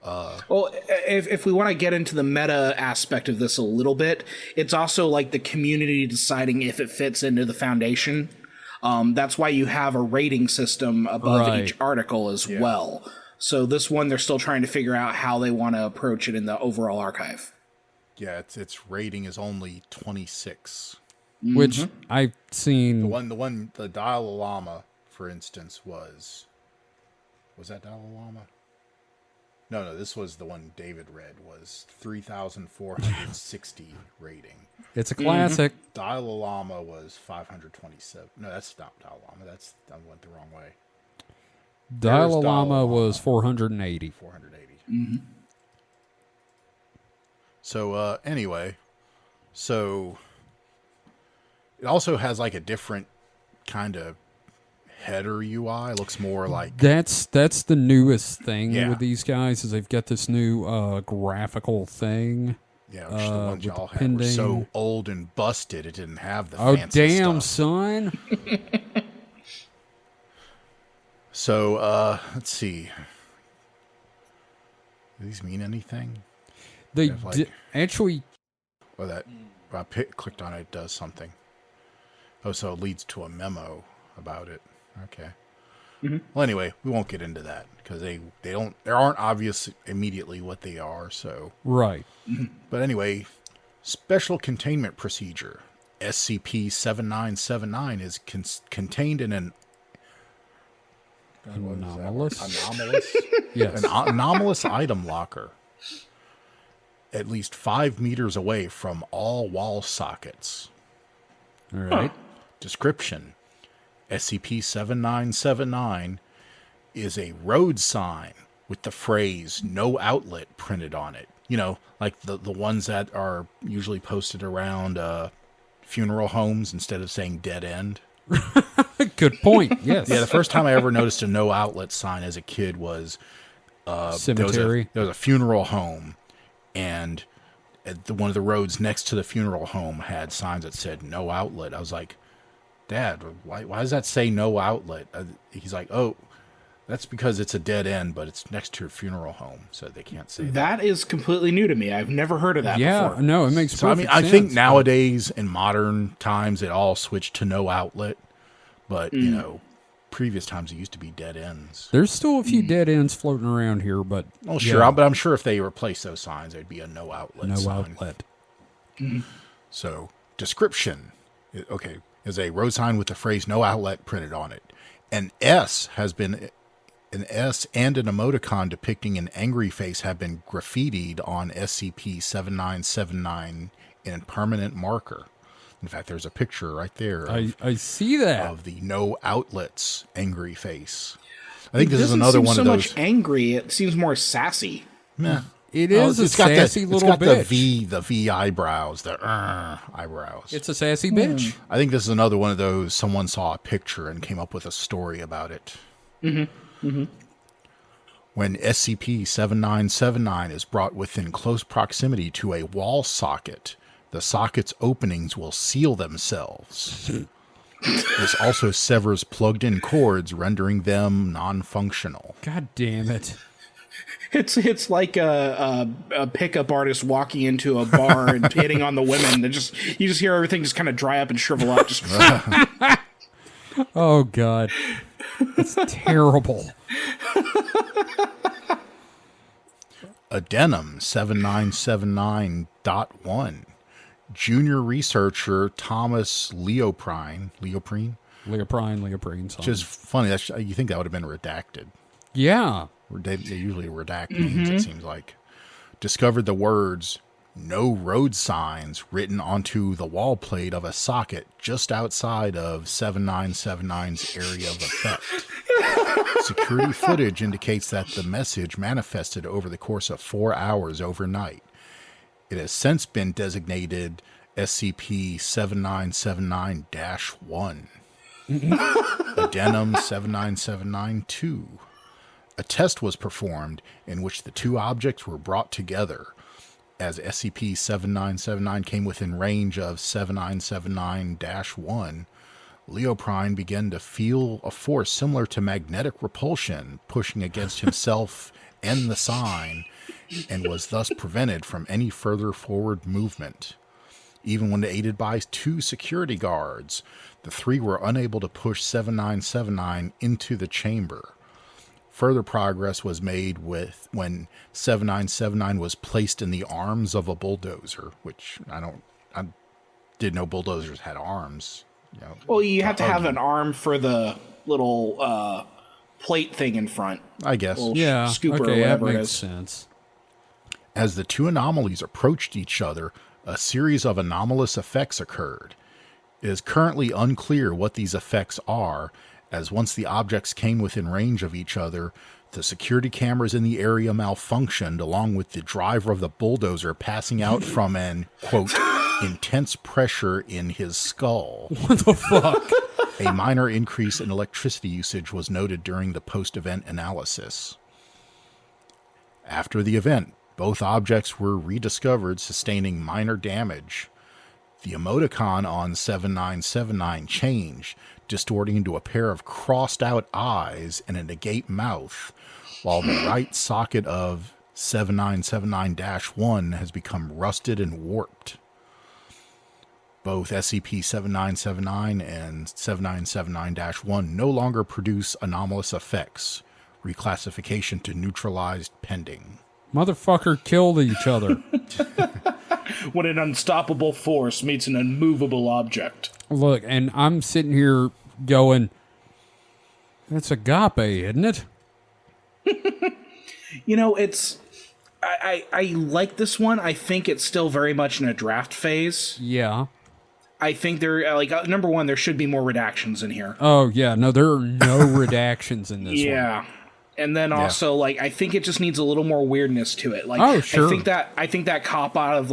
Well, if we want to get into the meta aspect of this a little bit, it's also like the community deciding if it fits into the foundation. That's why you have a rating system above each article as well. So this one, they're still trying to figure out how they want to approach it in the overall archive. Yeah, its rating is only 26. Which I've seen. The Dalai Lama, for instance, was that Dalai Lama? No, this was the one David read, was 3,460 rating. It's a classic. Dalai Lama was 527. No, that's not Dalai Lama. I went the wrong way. Dalai Lama was 480. 480. Mm-hmm. So, anyway, it also has like a different kind of header UI. It looks more like that's the newest thing with these guys is they've got this new graphical thing. Yeah, which the ones y'all had were so old and busted it didn't have the fancy stuff. Oh damn, son. So let's see. Do these mean anything? They actually. Oh, that I clicked on it does something. Oh, so it leads to a memo about it. Okay. Mm-hmm. Well, anyway, we won't get into that because they aren't obvious immediately what they are. So right. But anyway, special containment procedure SCP-7979 is contained in an anomalous. Yes, an anomalous item locker. At least 5 meters away from all wall sockets. All right. Description. SCP-7979 is a road sign with the phrase "no outlet" printed on it. You know, like the ones that are usually posted around funeral homes instead of saying "dead end." Good point. Yes. Yeah, the first time I ever noticed a "no outlet" sign as a kid was cemetery. There was a funeral home. And one of the roads next to the funeral home had signs that said "no outlet." I was like, "Dad, why does that say no outlet?" He's like, "Oh, that's because it's a dead end, but it's next to a funeral home, so they can't say that." That is completely new to me. I've never heard of that before. Yeah, no, it makes perfect I sense. think nowadays in modern times it all switched to no outlet, but you know, previous times it used to be dead ends. There's still a few dead ends floating around here, but sure, but I'm sure if they replace those signs, there'd be a no outlet sign. Outlet. So, description. Okay, is a road sign with the phrase "no outlet" printed on it. An S and an emoticon depicting an angry face have been graffitied on SCP-7979 in permanent marker. In fact, there's a picture right there. I see that of the "no outlets" angry face. I think this is another one of those. So much angry. It seems more sassy. Yeah. It is a sassy little bitch. It's got the V eyebrows, the eyebrows. It's a sassy bitch. I think this is another one of those. Someone saw a picture and came up with a story about it. Mm-hmm. Mm-hmm. When SCP-7979 is brought within close proximity to a wall socket, the socket's openings will seal themselves. This also severs plugged-in cords, rendering them non-functional. God damn it. It's like a pickup artist walking into a bar and hitting on the women. You just hear everything just kind of dry up and shrivel up. Just oh God, it's terrible. Addendum 7979.1. Junior researcher Thomas Leoprine. Which is funny. You think that would have been redacted. Yeah. They usually redact names, it seems like. Discovered the words "no road signs" written onto the wall plate of a socket just outside of 7979's area of effect. Security footage indicates that the message manifested over the course of 4 hours overnight. It has since been designated SCP-7979-1. Addendum 7979-2. A test was performed in which the two objects were brought together as SCP-7979 came within range of 7979-1. Leoprine began to feel a force similar to magnetic repulsion pushing against himself and the sign, and was thus prevented from any further forward movement. Even when aided by 2 security guards, the 3 were unable to push 7979 into the chamber. Further progress was made when 7979 was placed in the arms of a bulldozer, which I didn't know bulldozers had arms. Well, you have to have an arm for the little plate thing in front. I guess. Yeah. Scooper Okay, or whatever that it makes is. sense. As the 2 anomalies approached each other, a series of anomalous effects occurred. It is currently unclear what these effects are, as once the objects came within range of each other, the security cameras in the area malfunctioned, along with the driver of the bulldozer passing out from an, quote, intense pressure in his skull. What the fuck? A minor increase in electricity usage was noted during the post-event analysis. After the event, both objects were rediscovered, sustaining minor damage. The emoticon on 7979 changed, distorting into a pair of crossed-out eyes and an agape mouth, while the right socket of 7979-1 has become rusted and warped. Both SCP-7979 and 7979-1 no longer produce anomalous effects. Reclassification to neutralized pending. Motherfucker killed each other. When an unstoppable force meets an unmovable object. Look, and I'm sitting here going, that's agape, isn't it? It's... I like this one. I think it's still very much in a draft phase. Yeah. I think there, number one, there should be more redactions in here. Oh, yeah. No, there are no redactions in this one. Yeah. And then also, I think it just needs a little more weirdness to it. Oh, sure. I think that cop out of,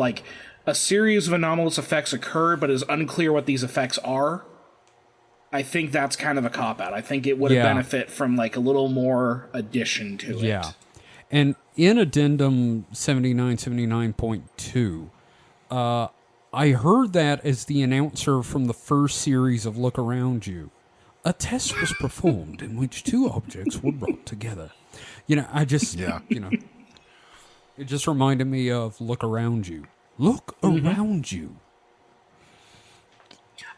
a series of anomalous effects occur, but is unclear what these effects are. I think that's kind of a cop out. I think it would benefit from, a little more addition to it. Yeah. And in Addendum 7979.2, I heard that as the announcer from the first series of Look Around You. A test was performed in which 2 objects were brought together. I just, it just reminded me of Look Around You. Look around you.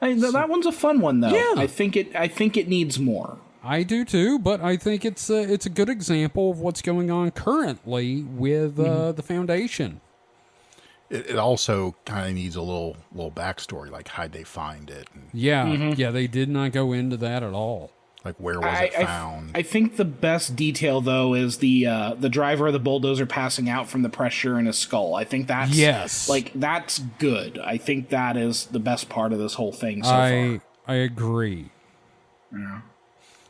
That one's a fun one, though. Yeah. I think it needs more. I do too, but I think it's a good example of what's going on currently with the Foundation. It also kind of needs a little backstory, like how'd they find it? And yeah, they did not go into that at all. Like where was it found? I think the best detail though is the driver of the bulldozer passing out from the pressure in his skull. I think that's that's good. I think that is the best part of this whole thing so far. I agree. Yeah.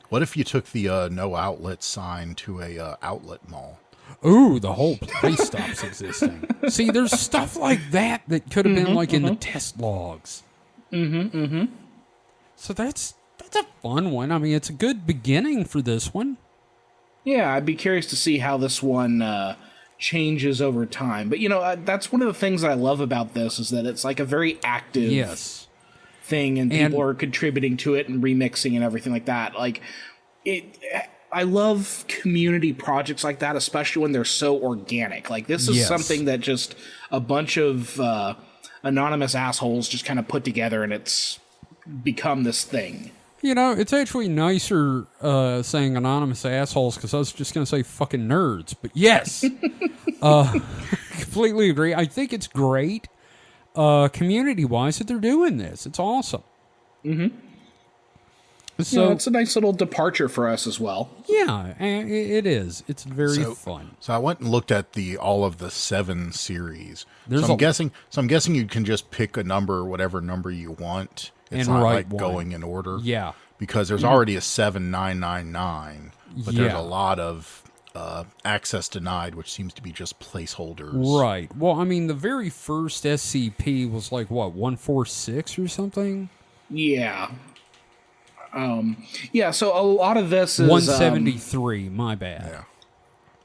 What if you took the no outlet sign to a outlet mall? Ooh, the whole place stops existing. See, there's stuff like that could have been in the test logs. So that's a fun one. I mean, it's a good beginning for this one. Yeah, I'd be curious to see how this one changes over time. But, that's one of the things I love about this is that it's a very active thing, and people are contributing to it and remixing and everything like that. I love community projects like that, especially when they're so organic. This is something that just a bunch of anonymous assholes just kind of put together, and it's become this thing. It's actually nicer saying anonymous assholes, because I was just going to say fucking nerds. But yes, completely agree. I think it's great community-wise that they're doing this. It's awesome. Mm-hmm. So it's a nice little departure for us as well. Yeah, it is. It's very fun. So I went and looked at all of the 7 series. I'm guessing you can just pick a number, whatever number you want. It's not going in order. Yeah. Because there's already a 7999, but there's a lot of access denied, which seems to be just placeholders. Right. Well, I mean, the very first SCP was 146 or something? Yeah. So a lot of this is 173, my bad. Yeah.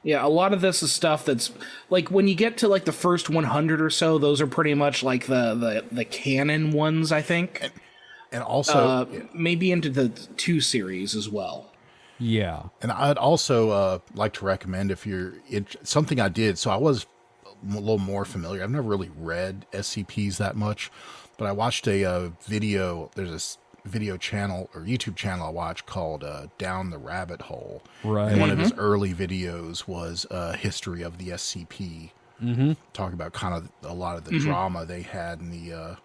Yeah, a lot of this is stuff that's when you get to the first 100 or so, those are pretty much the canon ones, I think. And also... maybe into the 2 series as well. Yeah. And I'd also like to recommend if you're... something I did, so I was a little more familiar. I've never really read SCPs that much, but I watched a video. There's this video channel or YouTube channel I watch called Down the Rabbit Hole. Right. And one of his early videos was a history of the SCP. Mm-hmm. Talking about kind of a lot of the drama they had in the...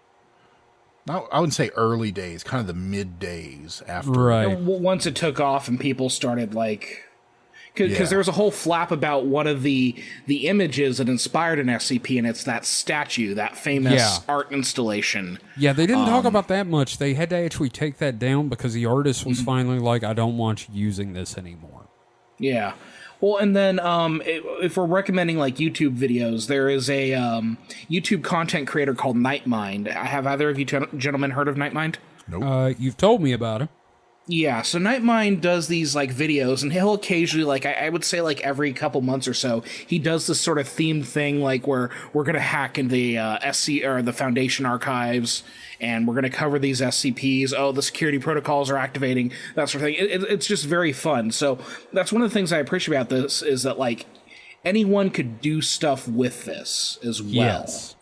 I wouldn't say early days, kind of the mid days after. Right. Once it took off and people started like... Because there was a whole flap about one of the images that inspired an SCP, and it's that statue, that famous art installation. Yeah, they didn't talk about that much. They had to actually take that down because the artist was finally like, I don't want you using this anymore. Yeah. Well, and then if we're recommending like YouTube videos, there is a YouTube content creator called Nightmind. Have either of you gentlemen heard of Nightmind? Nope. You've told me about him. Yeah, so Nightmind does these like videos, and he'll occasionally, like I would say, like every couple months or so, he does this sort of themed thing, like where we're gonna hack into the SC or the Foundation archives, and we're gonna cover these SCPs. Oh, the security protocols are activating, that sort of thing. It's just very fun. So that's one of the things I appreciate about this is that like anyone could do stuff with this as well. Yes.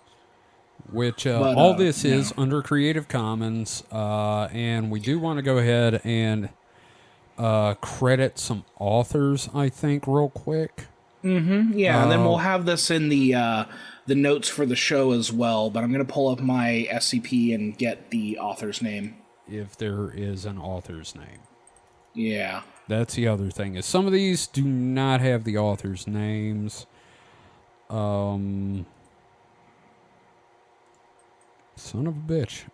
Which all this is under Creative Commons, and we do want to go ahead and credit some authors, I think, real quick. Mm-hmm. Yeah, and then we'll have this in the notes for the show as well, but I'm going to pull up my SCP and get the author's name. If there is an author's name. Yeah. That's the other thing, is some of these do not have the author's names. Son of a bitch.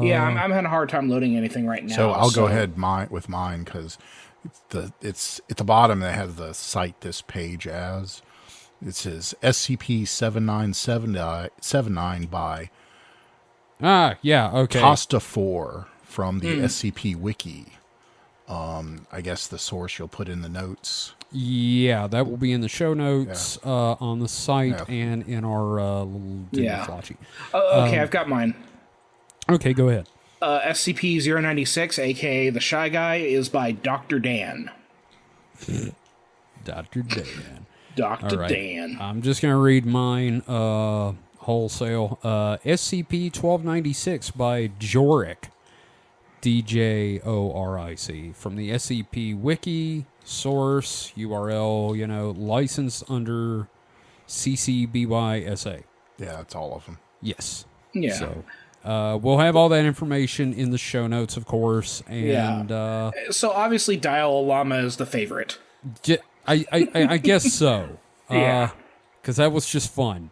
Yeah, I'm having a hard time loading anything right now. So I'll go ahead with mine because it's at the bottom that has the cite this page as. It says SCP-7979 by Costa 4 from the SCP Wiki. I guess the source you'll put in the notes. Yeah, that will be in the show notes on the site and in our little flotchy. Okay, I've got mine. Okay, go ahead. SCP-096, a.k.a. The Shy Guy, is by Dr. Dan. Dr. Dan. Dr. Dan. I'm just going to read mine wholesale. SCP-1296 by Joric. DJORIC. From the SCP Wiki. Source, URL, licensed under CC BY SA. Yeah, that's all of them. Yes. Yeah. So we'll have all that information in the show notes, of course. And so obviously Dial Llama is the favorite. I guess so. Yeah. Because that was just fun.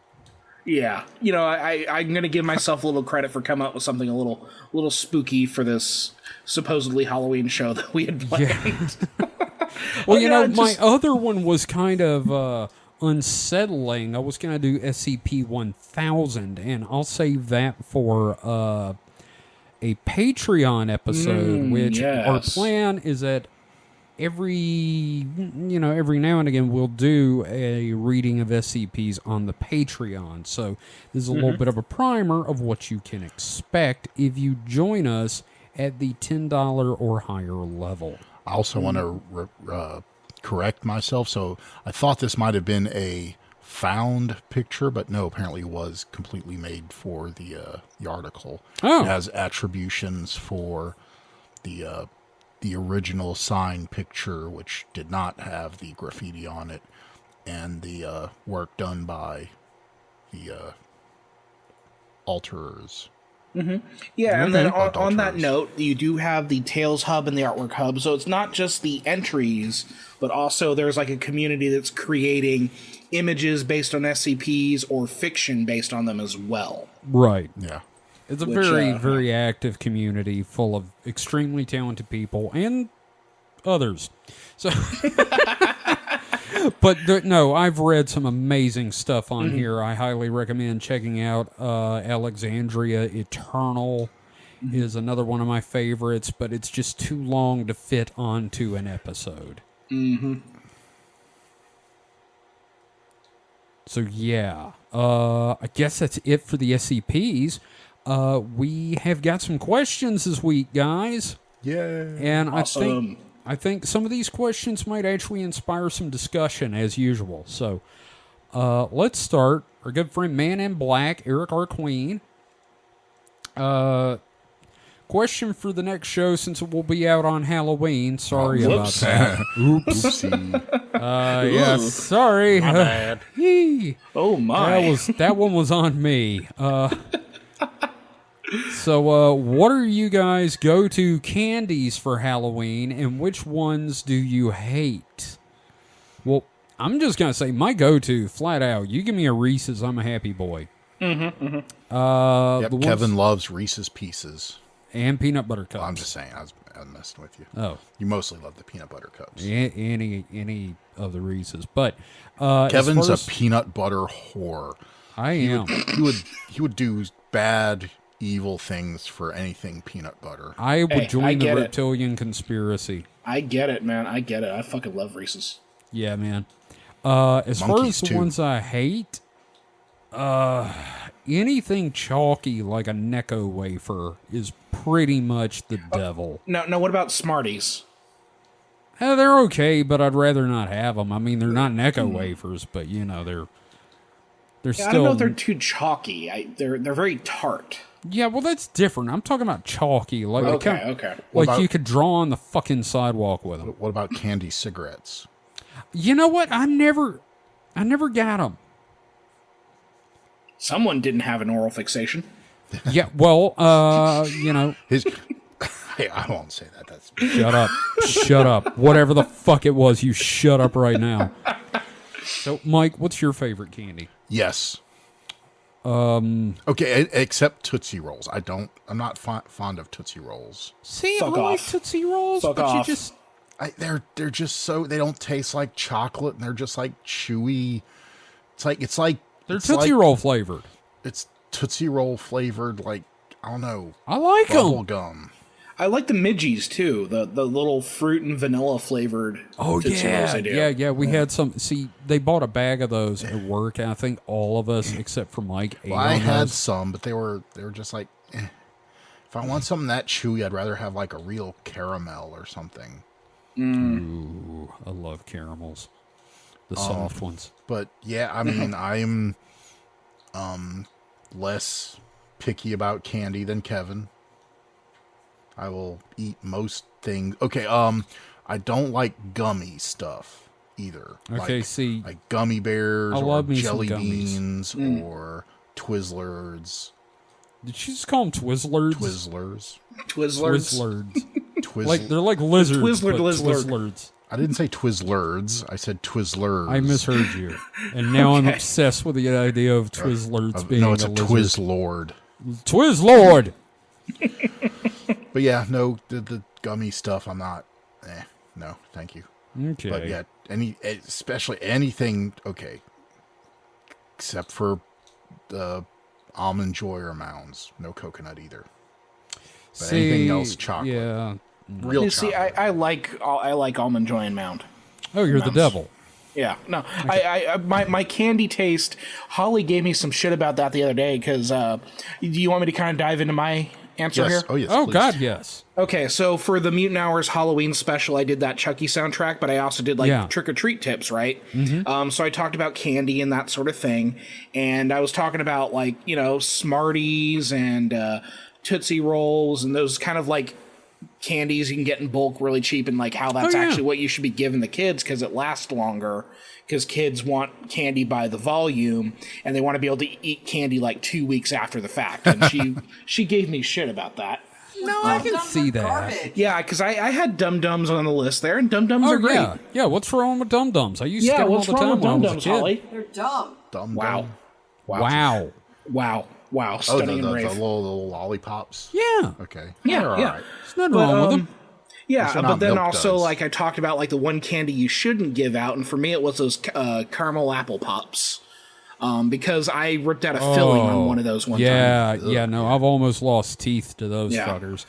Yeah. I'm going to give myself a little credit for coming up with something a little spooky for this supposedly Halloween show that we had planned. Yeah. Well, my other one was kind of unsettling. I was going to do SCP-1000, and I'll save that for a Patreon episode, which our plan is that every now and again we'll do a reading of SCPs on the Patreon. So this is a little bit of a primer of what you can expect if you join us at the $10 or higher level. I also want to correct myself. So I thought this might have been a found picture, but no, apparently it was completely made for the article. Oh. It has attributions for the original signed picture, which did not have the graffiti on it, and the work done by the alterers. Mm-hmm. Yeah, and then on that note, you do have the Tales Hub and the Artwork Hub, so it's not just the entries, but also there's like a community that's creating images based on SCPs or fiction based on them as well. Right. Yeah. It's a very active community full of extremely talented people and others. So, but no, I've read some amazing stuff on here. I highly recommend checking out Alexandria Eternal is another one of my favorites, but it's just too long to fit onto an episode. Mm-hmm. So yeah, I guess that's it for the SCPs. We have got some questions this week, guys. Yeah. And Awesome. I think some of these questions might actually inspire some discussion, as usual. So, let's start. Our good friend Man in Black, Eric R. Queen. Question for the next show, since it will be out on Halloween. Sorry about that. Oopsie. Yeah, sorry. My bad. Oh my! That one was on me. So, what are you guys' go-to candies for Halloween, and which ones do you hate? Well, I'm just gonna say my go-to, flat out. You give me a Reese's, I'm a happy boy. Yep, Kevin loves Reese's Pieces. And peanut butter cups. Well, I'm just saying, I was messing with you. Oh, you mostly love the peanut butter cups. Any of the Reese's, but Kevin's a peanut butter whore. I am. He would do bad, evil things for anything peanut butter. I would join the reptilian conspiracy. I get it, man. I get it. I fucking love Reese's. Yeah, man. As far as the ones I hate, anything chalky like a Necco wafer is pretty much the devil. No, what about Smarties? They're okay, but I'd rather not have them. I mean, they're not Necco wafers, but you know, they're still. I don't know if they're too chalky. They're very tart. Yeah, well, that's different. I'm talking about chalky, like okay. Like you could draw on the fucking sidewalk with them. What about candy cigarettes? You know what? I never got them. Someone didn't have an oral fixation. Yeah, well, you know. Hey, I won't say that. That's Shut up. Whatever the fuck it was, you shut up right now. So, Mike, what's your favorite candy? Yes. Okay, except Tootsie Rolls. I'm not fond of Tootsie Rolls. See, I like Tootsie Rolls, but you just... They're just so... They don't taste like chocolate, and they're just like chewy. It's like... They're Tootsie Roll flavored. It's Tootsie Roll flavored, like, I don't know. I like them. Bubble gum. I like the Midgies, too. The little fruit and vanilla flavored Tootsie Rolls they do. Yeah. We had some... See, they bought a bag of those at work, and I think all of us, except for Mike, ate I had some, but they were just like... If I want something that chewy, I'd rather have, like, a real caramel or something. Ooh, I love caramels. The soft ones. But, yeah, I mean, I'm less picky about candy than Kevin. I will eat most things. Okay, I don't like gummy stuff either. Okay, like gummy bears or jelly beans Mm. or Twizzlers. Did you just call them Twizzlers? Twizzlers. Like they're like lizards. Twizzlers. I didn't say Twizzlers. I said Twizzlers. I misheard you, and now I'm obsessed with the idea of Twizzlers being no, it's a lizard. Twizzlord. Twizzlord. But yeah, no, the gummy stuff. I'm not. No, thank you. Okay. But yeah, especially anything. Okay, except for the Almond Joy or Mounds. No coconut either. But anything else, chocolate. Yeah. Real chocolate. See, I like Almond Joy and Mound. Oh, you're the devil. Yeah, no. I my candy taste. Holly gave me some shit about that the other day because. Do you want me to kind of dive into my answer here? Oh yes. Oh please. God, yes. Okay, so for the Mutant Hours Halloween special, I did that Chucky soundtrack, but I also did trick or treat tips, right? Mm-hmm. So I talked about candy and that sort of thing, and I was talking about Smarties and Tootsie Rolls and those kind of candies you can get in bulk really cheap, and how that's actually what you should be giving the kids because it lasts longer. Because kids want candy by the volume, and they want to be able to eat candy 2 weeks after the fact. And she gave me shit about that. No, I can see that. Garbage. Yeah, because I had Dum Dums on the list there, and Dum Dums are great. Yeah. What's wrong with Dum Dums? I used to get them all the time when I was a kid. Holly? They're dumb. Wow. Stunning and brave. The little lollipops. Yeah. Okay. Yeah, They're all yeah. right. There's nothing wrong with them. Yeah, They're but not then milk also, duds. I talked about, the one candy you shouldn't give out, and for me it was those caramel apple pops. Because I ripped out a filling on one of those one time. Yeah, no, I've almost lost teeth to those fuckers.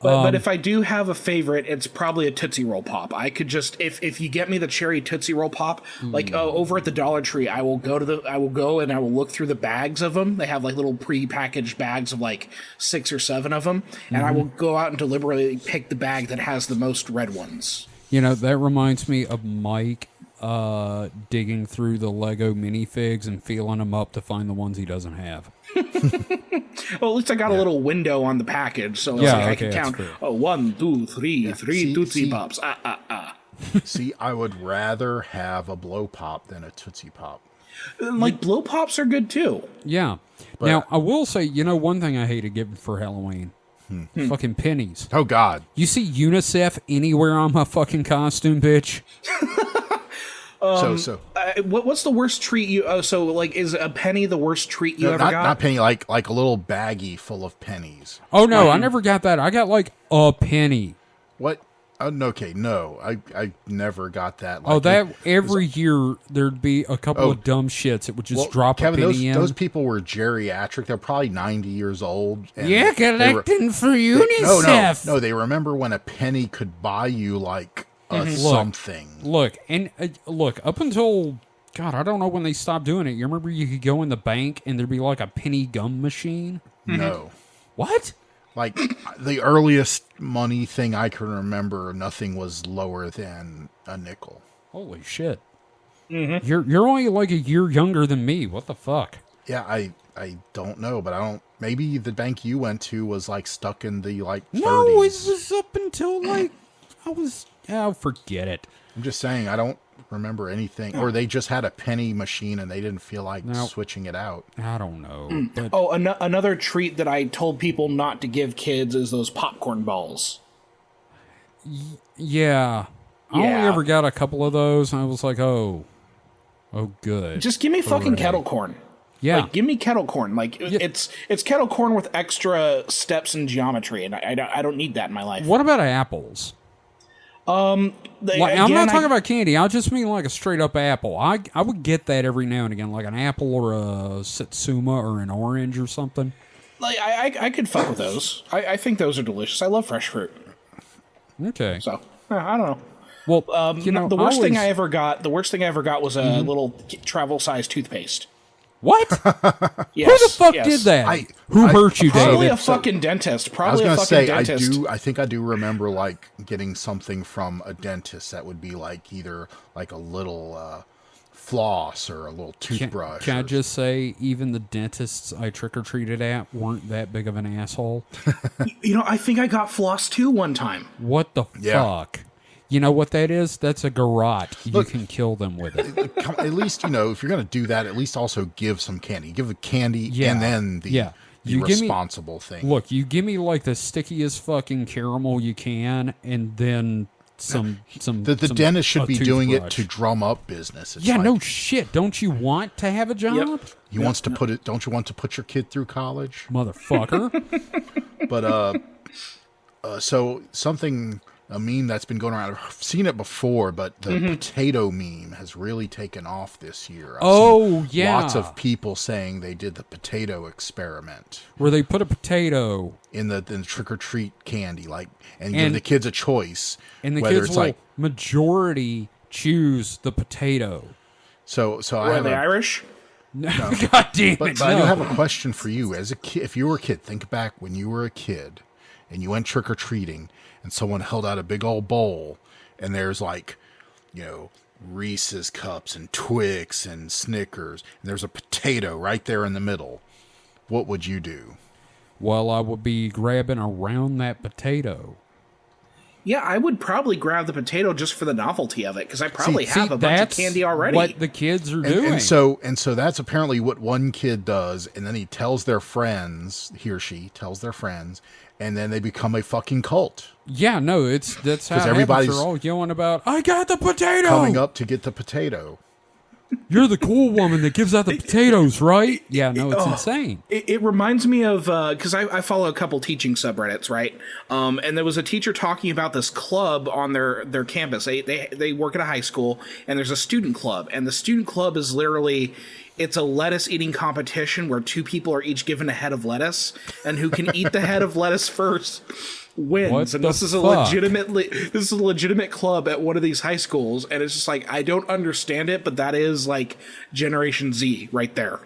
But if I do have a favorite, it's probably a Tootsie Roll Pop. I could just if you get me the cherry Tootsie Roll Pop, like over at the Dollar Tree, I will go and I will look through the bags of them. They have like little pre-packaged bags of like 6 or 7 of them, and I will go out and deliberately pick the bag that has the most red ones. You know, that reminds me of Mike digging through the Lego minifigs and feeling them up to find the ones he doesn't have. Well, at least I got a little window on the package, so I can count. 1, 2, 3, three Tootsie Pops. See, I would rather have a blow pop than a Tootsie Pop. Like blow pops are good too. Yeah. But, now I will say, one thing I hated giving for Halloween. Fucking pennies. Oh God! You see UNICEF anywhere on my fucking costume, bitch? What's the worst treat you? Is a penny the worst treat you ever got? Not penny, like a little baggie full of pennies. Oh no, I never got that. I got like a penny. What? Okay, no, I never got that. Every year there'd be a couple of dumb shits that would just drop Kevin, a penny in. Those people were geriatric. They're probably 90 years old. And collecting for UNICEF. No, they remember when a penny could buy you like something. Look, up until, God, I don't know when they stopped doing it. You remember you could go in the bank and there'd be like a penny gum machine? No. What? Like, the earliest money thing I can remember, nothing was lower than a nickel. Holy shit. Mm-hmm. You're only like a year younger than me. What the fuck? Yeah, I don't know, but maybe the bank you went to was like stuck in the 30s. No, it was up until forget it. I'm just saying, I don't remember anything, or they just had a penny machine and they didn't feel like switching it out. I don't know. But Another treat that I told people not to give kids is those popcorn balls. Yeah. I only ever got a couple of those, and I was like, oh good. Just give me fucking kettle corn. Yeah. Like, give me kettle corn. Like, it's kettle corn with extra steps in geometry, and I don't need that in my life. What about apples? I'm not talking about candy. I just mean like a straight up apple. I would get that every now and again, like an apple or a satsuma or an orange or something. Like I could fuck with those. I think those are delicious. I love fresh fruit. Okay. So I don't know. Well, the worst thing I ever got was a little travel size toothpaste. What? Yes, who the fuck did that? Who hurt you, David? Probably a fucking dentist. Probably a fucking dentist. I think I do remember like getting something from a dentist that would be like either like a little floss or a little toothbrush. Can I just say, even the dentists I trick-or-treated at weren't that big of an asshole? I think I got floss too one time. What the fuck? You know what that is? That's a garrote. You can kill them with it. At least, if you're going to do that, at least also give some candy. Give the candy and then the responsible thing. Look, you give me like the stickiest fucking caramel you can, and then some the dentist should be doing it to drum up business. It's no shit. Don't you want to have a job? Yep. Don't you want to put your kid through college? Motherfucker. But, so something... A meme that's been going around. I've seen it before, but the potato meme has really taken off this year. I've seen lots of people saying they did the potato experiment, where they put a potato in the trick or treat candy, and give the kids a choice, and the kids will majority choose the potato. So are they Irish? No. God damn it! But I do have a question for you. As a kid, if you were a kid, think back when you were a kid and you went trick or treating. And someone held out a big old bowl, and there's Reese's cups and Twix and Snickers, and there's a potato right there in the middle. What would you do? Well, I would be grabbing around that potato. Yeah, I would probably grab the potato just for the novelty of it, because I probably have a bunch of candy already. What the kids are doing. And so that's apparently what one kid does, and then he or she tells their friends, and then they become a fucking cult. Yeah, no, that's how everybody's are all yelling about, I got the potato! Coming up to get the potato. You're the cool woman that gives out the potatoes, right? Yeah, no, it's insane. It reminds me of, because I follow a couple teaching subreddits, right? And there was a teacher talking about this club on their campus. They work at a high school, and there's a student club. And the student club is literally... It's a lettuce eating competition where 2 people are each given a head of lettuce, and who can eat the head of lettuce first wins, and this is a legitimate club at one of these high schools, and it's just like, I don't understand it, but that is like Generation Z right there.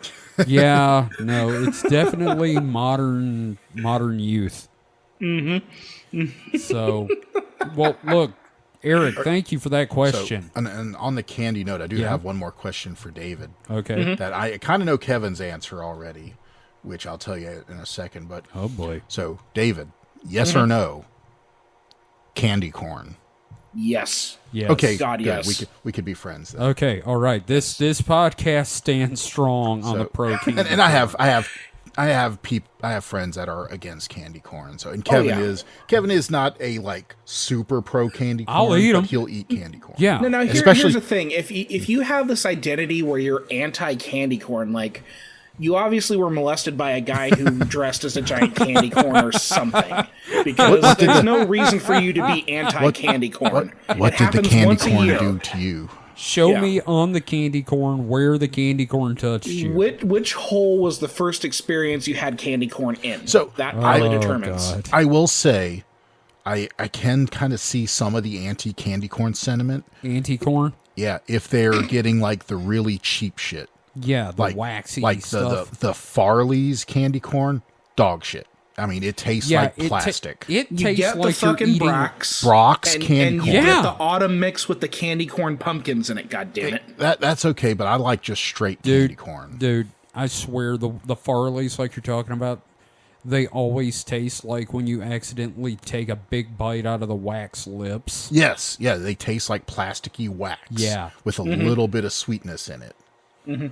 Yeah, no, it's definitely modern youth. Mm-hmm. So, well, look, Eric, thank you for that question. So, and on the candy note, I do have one more question for David. Okay. That I kind of know Kevin's answer already, which I'll tell you in a second. But oh boy. So, David, yes or no? Candy corn. Yes. Yes. Okay. God, good. yes. We could be friends then. Okay. All right. This podcast stands strong on the pro candy. And I have friends that are against candy corn. So, and Kevin is not a like super pro candy corn. I'll eat them. But he'll eat candy corn. Yeah. No, here's the thing. If you have this identity where you're anti candy corn, like, you obviously were molested by a guy who dressed as a giant candy corn or something, because there's no reason for you to be anti-candy corn. What did the candy corn do to you? Show me on the candy corn where the candy corn touched you. Which hole was the first experience you had candy corn in? So that probably determines. God. I will say, I can kind of see some of the anti-candy corn sentiment. Anti-corn? Yeah, if they're getting like the really cheap shit. Yeah, the waxy like stuff. the Farley's candy corn, dog shit. I mean, it tastes like plastic. It You tastes get like the fucking you're eating Brock's candy and corn. you get the autumn mix with the candy corn pumpkins in it. God damn it! That's okay, but I like just straight candy corn. Dude, I swear the Farley's like you're talking about, they always taste like when you accidentally take a big bite out of the wax lips. Yes, yeah, they taste like plasticky wax. Yeah, with a little bit of sweetness in it. Mm-hmm.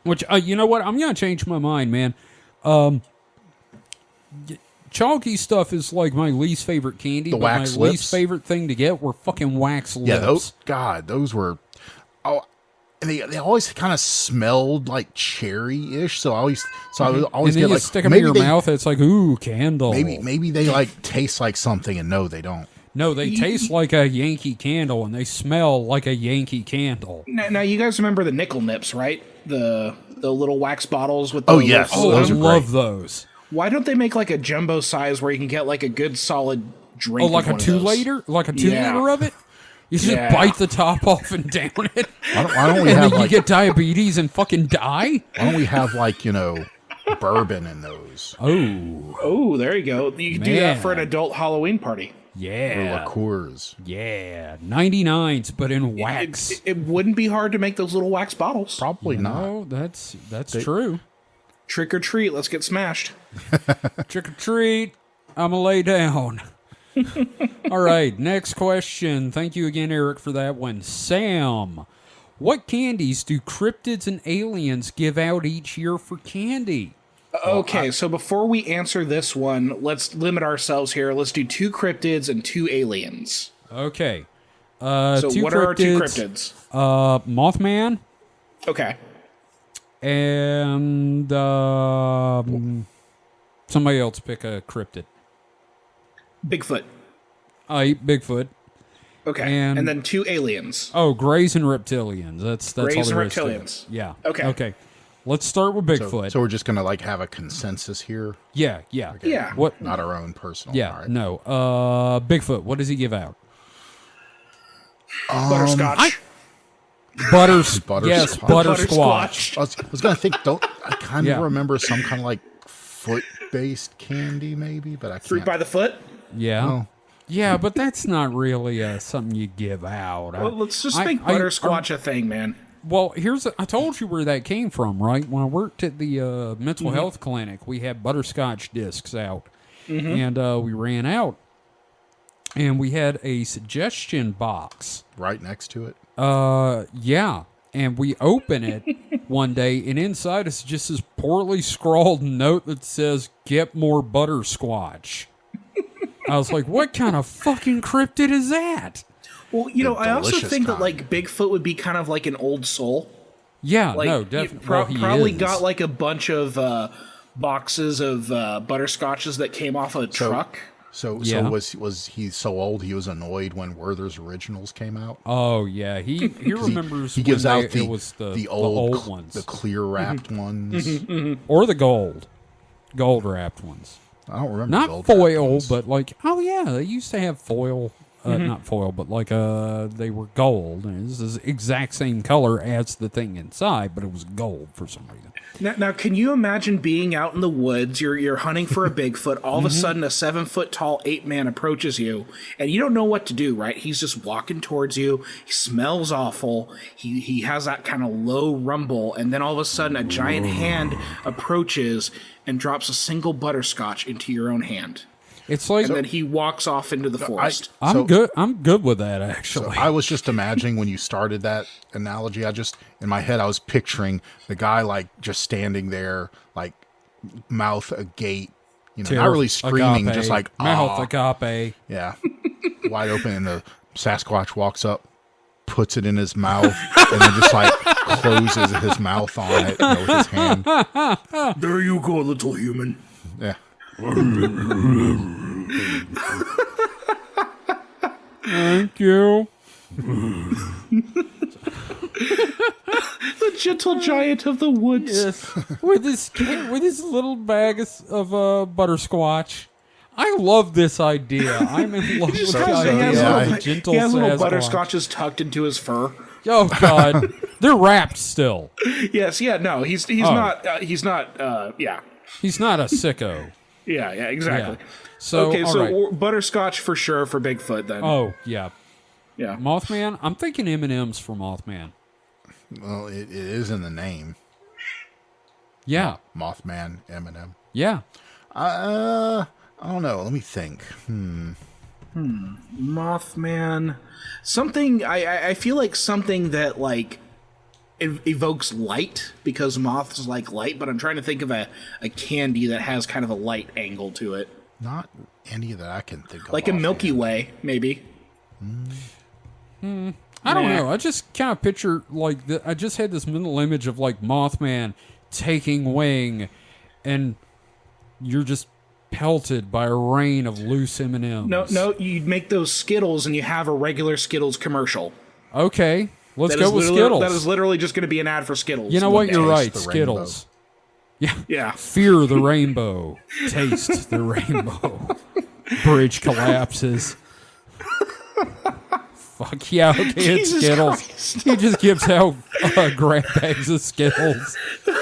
Which, you know what? I'm going to change my mind, man. Chalky stuff is like my least favorite candy. But wax my lips? least favorite thing to get were fucking wax lips. Yeah, those were... Oh, and they always kind of smelled like cherry-ish, so I always and then get you like... stick them in your mouth, it's like, ooh, candle. Maybe they like taste like something, and no, they don't. No, they taste like a Yankee candle, and they smell like a Yankee candle. Now you guys remember the nickel nips, right? The little wax bottles with the... Oh, yes. Oh, I love those. Why don't they make like a jumbo size where you can get like a good solid drink? Oh, like a 2-liter? Like a 2-liter of it? You just bite the top off and down it. Why don't we and have then you get diabetes and fucking die? Why don't we have like, bourbon in those? Oh, there you go. You can do that for an adult Halloween party. Yeah. Or liqueurs. Yeah. 99s, but in wax. It wouldn't be hard to make those little wax bottles. Probably not. No, that's true. Trick or treat, let's get smashed. Trick or treat, I'm going to lay down. All right, next question. Thank you again, Eric, for that one. Sam, what candies do cryptids and aliens give out each year for candy? Okay, so before we answer this one, let's limit ourselves here. Let's do 2 cryptids and 2 aliens. Okay. So what are our 2 cryptids? Mothman. Okay. And somebody else pick a cryptid. Bigfoot. Bigfoot. Okay. And then 2 aliens. Oh, greys and reptilians. That's greys all and there is reptilians. To it. Yeah. Okay. Let's start with Bigfoot. So we're just gonna like have a consensus here. Yeah. Okay. Yeah. What? Not our own personal. Yeah. Right. No. Bigfoot. What does he give out? Butterscotch. Butterscotch. Yes, butterscotch. I was gonna think. I kind of remember some kind of like foot-based candy, maybe, but I can't. Fruit by the foot. Yeah. Oh. Yeah, but that's not really something you give out. Well, let's just make butterscotch a thing, man. Well, I told you where that came from, right? When I worked at the mental health clinic, we had butterscotch discs out, and we ran out, and we had a suggestion box right next to it. Yeah, and we open it one day, and inside is just this poorly scrawled note that says, "Get more butterscotch." I was like, what kind of fucking cryptid is that? Well, I also think that like Bigfoot would be kind of like an old soul. Yeah, like, no, definitely. Probably got like a bunch of boxes of butterscotches that came off a truck. So was he so old he was annoyed when Werther's Originals came out? Oh yeah, he remembers. He gives out the old ones, the clear wrapped ones, or the gold wrapped ones. I don't remember. Not gold foil, raccoons. but like, oh yeah, they used to have foil. Not foil, but like they were gold. And this is the exact same color as the thing inside, but it was gold for some reason. Now, can you imagine being out in the woods? You're hunting for a Bigfoot. All of a sudden, a 7-foot tall ape man approaches you, and you don't know what to do. Right? He's just walking towards you. He smells awful. He has that kind of low rumble, and then all of a sudden, a giant hand approaches and drops a single butterscotch into your own hand. It's like, and then he walks off into the forest. I'm good with that, actually. So I was just imagining when you started that analogy, in my head, I was picturing the guy like just standing there, like mouth agape, not really screaming, agape, just like mouth agape. Yeah, wide open, and the Sasquatch walks up, puts it in his mouth, and then just like closes his mouth on it with his hand. There you go, little human. Yeah. Thank you. The gentle giant of the woods. Yes. with this little bag of butterscotch. I love this idea. I'm in love with the idea of the gentle He has little Sasquatch. butterscotches tucked into his fur. Oh God, they're wrapped still. Yes, yeah, no, he's not. He's not a sicko. Yeah, exactly. Yeah. So right. Butterscotch for sure for Bigfoot then. Oh yeah. Yeah. Mothman. I'm thinking M&M's for Mothman. Well, it is in the name. Yeah. Mothman, M&M. Yeah. I don't know. Let me think. Mothman. Something. I feel like something that like evokes light because moths like light. But I'm trying to think of a candy that has kind of a light angle to it. Not any that I can think of. Like a Milky Way, maybe. I don't know. I just kind of picture like I just had this mental image of like Mothman taking wing, and you're just pelted by a rain of loose M&Ms. No, you'd make those Skittles and you have a regular Skittles commercial. Okay, let's go with Skittles. That is literally just going to be an ad for Skittles. You know what? You're right. the Skittles. Yeah. Fear the rainbow. Taste the rainbow. Bridge collapses. Fuck yeah, okay, it's Skittles. Christ. He just gives out grab bags of Skittles.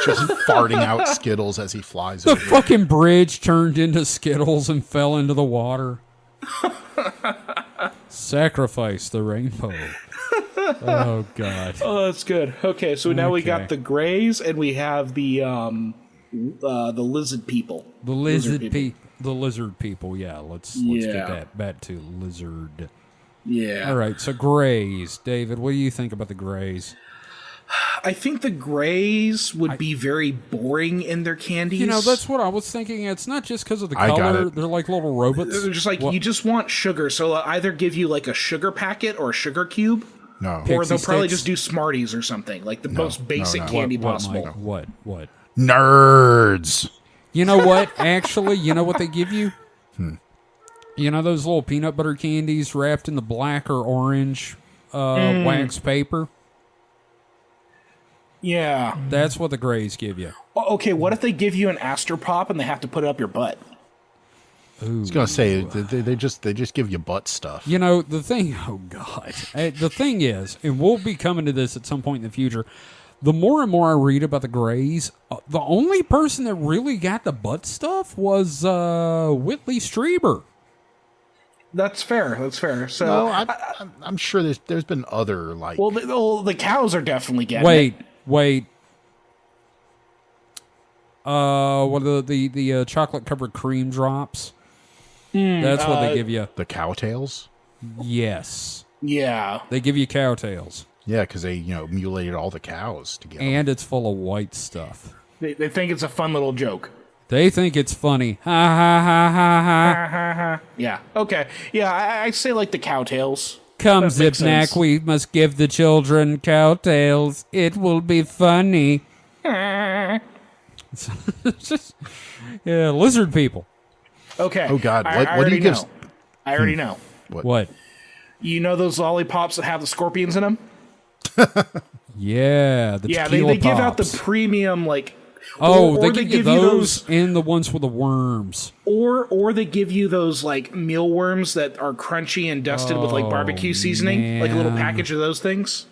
Just farting out Skittles as he flies The over. fucking bridge turned into Skittles and fell into the water. Sacrifice the rainbow. Oh, God. Oh, that's good. Okay, so now we got the Greys and we have the lizard people. The lizard people, yeah. Let's get that back to lizard. Yeah. All right, so Greys. David, what do you think about the Greys? I think the Greys would be very boring in their candies. You know, that's what I was thinking. It's not just because of the color. They're like little robots. They're just like, you just want sugar. So they'll either give you like a sugar packet or a sugar cube. No. Or they'll probably just do Smarties or something. Like the most basic candy possible. What? Nerds. You know what? Actually, you know what they give you? You know those little peanut butter candies wrapped in the black or orange wax paper? Yeah. That's what the Greys give you. Okay, what if they give you an Astor Pop and they have to put it up your butt? I was gonna say they just give you butt stuff. You know the thing. Oh God, the thing is, and we'll be coming to this at some point in the future. The more and more I read about the Greys, the only person that really got the butt stuff was Whitley Strieber. That's fair. So No, I'm sure there's been other like. Well, the cows are definitely getting. Wait. What are the chocolate covered cream drops? That's what they give you. The cowtails. Yes. Yeah. They give you cowtails. Yeah, because they mutilated all the cows to get. And it's full of white stuff. They think it's a fun little joke. They think it's funny. Ha ha ha ha ha. Yeah. Okay. Yeah, I say like the cowtails. Come, That makes Zipnack, sense. we must give the children cowtails. It will be funny. It's just, yeah, lizard people. Okay. Oh God, I what do already you give? know. I already know. What? You know those lollipops that have the scorpions in them? Yeah, Yeah, they give out the premium like They give you those and the ones with the worms. Or they give you those like mealworms that are crunchy and dusted with like barbecue seasoning, like a little package of those things.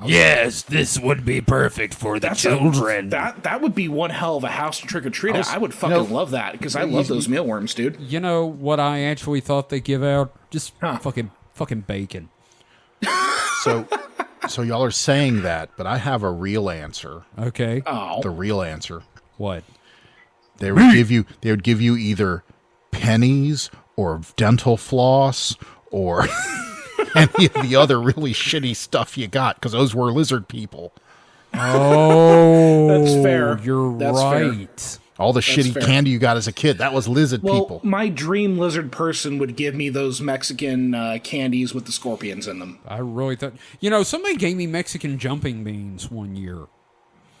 Yes, this would be perfect for the children. That would be one hell of a house to trick or treat. I would fucking love that because I love those mealworms, dude. You know what I actually thought they give out? Just fucking bacon. So y'all are saying that, but I have a real answer. Okay. Oh. The real answer. What? They would give you either pennies or dental floss or any of the other really shitty stuff you got, because those were lizard people. Oh, that's fair. That's right. Fair. All the shitty candy you got as a kid, that was lizard people. My dream lizard person would give me those Mexican candies with the scorpions in them. I really thought... somebody gave me Mexican jumping beans one year.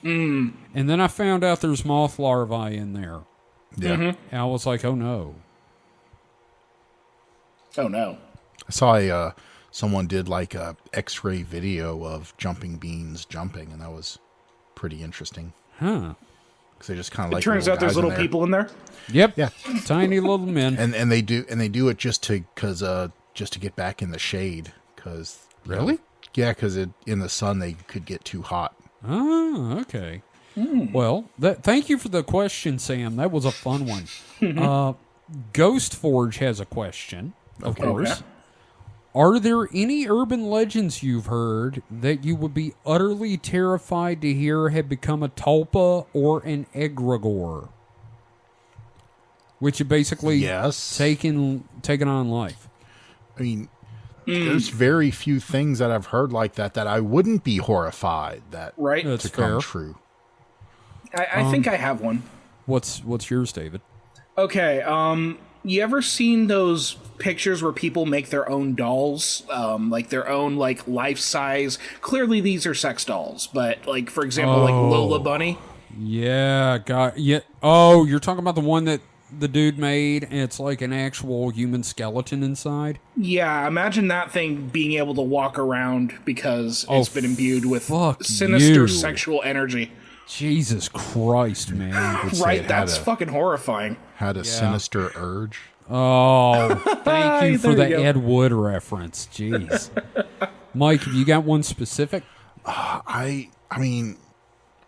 And then I found out there's moth larvae in there. Yeah. And I was like, oh no. Oh no. I saw someone did like a X-ray video of jumping beans jumping, and that was pretty interesting. Huh. Because they just kind of like... It turns out there's little people in there? Yep. Yeah. Tiny little men. And they do it just to get back in the shade. Cause, really? Yeah, because in the sun they could get too hot. Oh, okay. Well, thank you for the question, Sam. That was a fun one. Ghost Forge has a question, of course. Okay. Are there any urban legends you've heard that you would be utterly terrified to hear have become a tulpa or an egregore? Which are basically taken on life. I mean, there's very few things that I've heard like that I wouldn't be horrified to come true. I think I have one. What's yours, David? Okay, you ever seen those pictures where people make their own dolls, like their own like life size? Clearly, these are sex dolls, but like for example, like Lola Bunny. Yeah, yeah. Oh, you're talking about the one that the dude made, and it's like an actual human skeleton inside. Yeah, imagine that thing being able to walk around because it's been imbued with sinister sexual energy. Jesus Christ, man! Right, that's fucking horrifying. Had a sinister urge. Oh, thank you for the Ed Wood reference. Jeez. Mike, have you got one specific? I mean,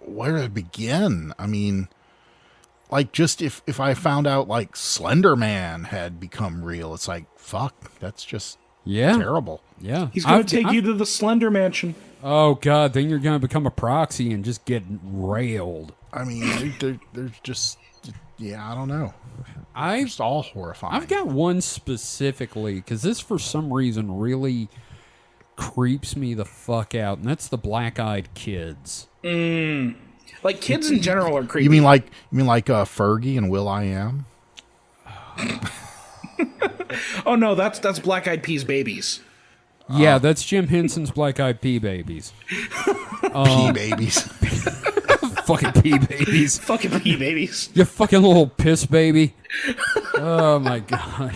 where to begin? I mean, like, just if I found out, like, Slender Man had become real, it's like, fuck, that's just terrible. Yeah. He's going to take you to the Slender Mansion. Oh, God, then you're going to become a proxy and just get railed. I mean, they're just... Yeah, I don't know. It's all horrifying. I've got one specifically, because this for some reason really creeps me the fuck out, and that's the black-eyed kids. Like, kids in general are creepy. You mean like Fergie and Will.i.am? Oh no, that's Black Eyed Peas babies. Yeah, that's Jim Henson's Black Eyed Pea babies. Pea babies. Fucking pea babies. Fucking pea babies. You fucking little piss baby. Oh my God.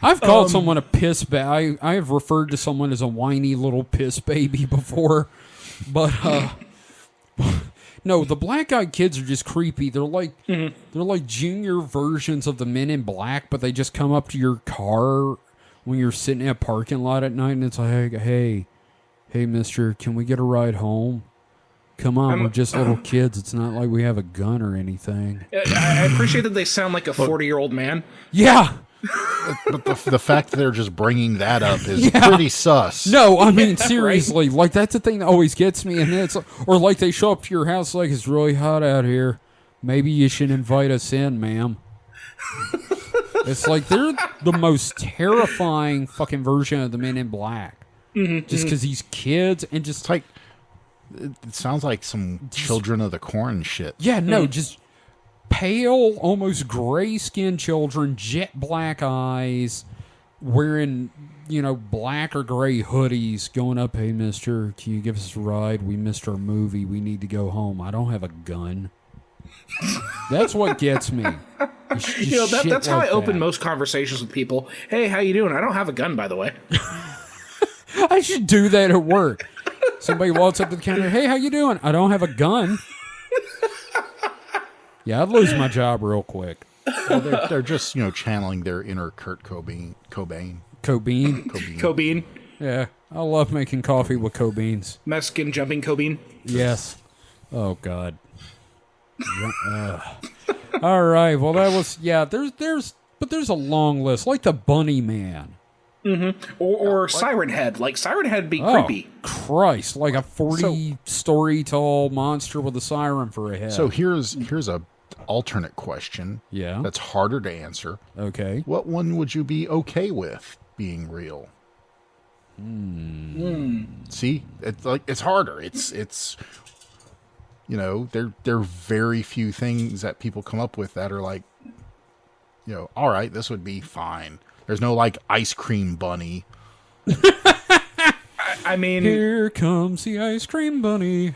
I've called someone a piss baby. I have referred to someone as a whiny little piss baby before. But no, the black-eyed kids are just creepy. They're like they're like junior versions of the Men in Black, but they just come up to your car when you're sitting in a parking lot at night and it's like, hey mister, can we get a ride home? Come on, we're just little kids. It's not like we have a gun or anything. I appreciate that they sound like a 40-year-old man. Yeah. But the fact that they're just bringing that up is pretty sus. No, I mean, seriously. Right? Like, that's the thing that always gets me. And it's or like they show up to your house like, it's really hot out here. Maybe you should invite us in, ma'am. It's like they're the most terrifying fucking version of the Men in Black. Just because these kids and just... like. It sounds like some Children of the Corn shit. Yeah, no, just pale, almost gray-skinned children, jet black eyes, wearing, black or gray hoodies, going up, hey, mister, can you give us a ride? We missed our movie. We need to go home. I don't have a gun. That's what gets me. That's how I open most conversations with people. Hey, how you doing? I don't have a gun, by the way. I should do that at work. Somebody walks up to the counter. Hey, how you doing? I don't have a gun. Yeah, I'd lose my job real quick. Well, they're just, channeling their inner Kurt Cobain. Cobain. Yeah, I love making coffee with Cobains. Mexican jumping Cobain. Yes. Oh, God. All right, well, that was, there's a long list, like the Bunny Man. Mm-hmm. Or Siren Head. Like, Siren Head would be creepy. Christ, like a 40-story tall monster with a siren for a head. So here's a alternate question. Yeah. That's harder to answer. Okay. What one would you be okay with being real? See? It's harder. It's there are very few things that people come up with that are like, all right, this would be fine. There's no like ice cream bunny. I mean, here comes the ice cream bunny.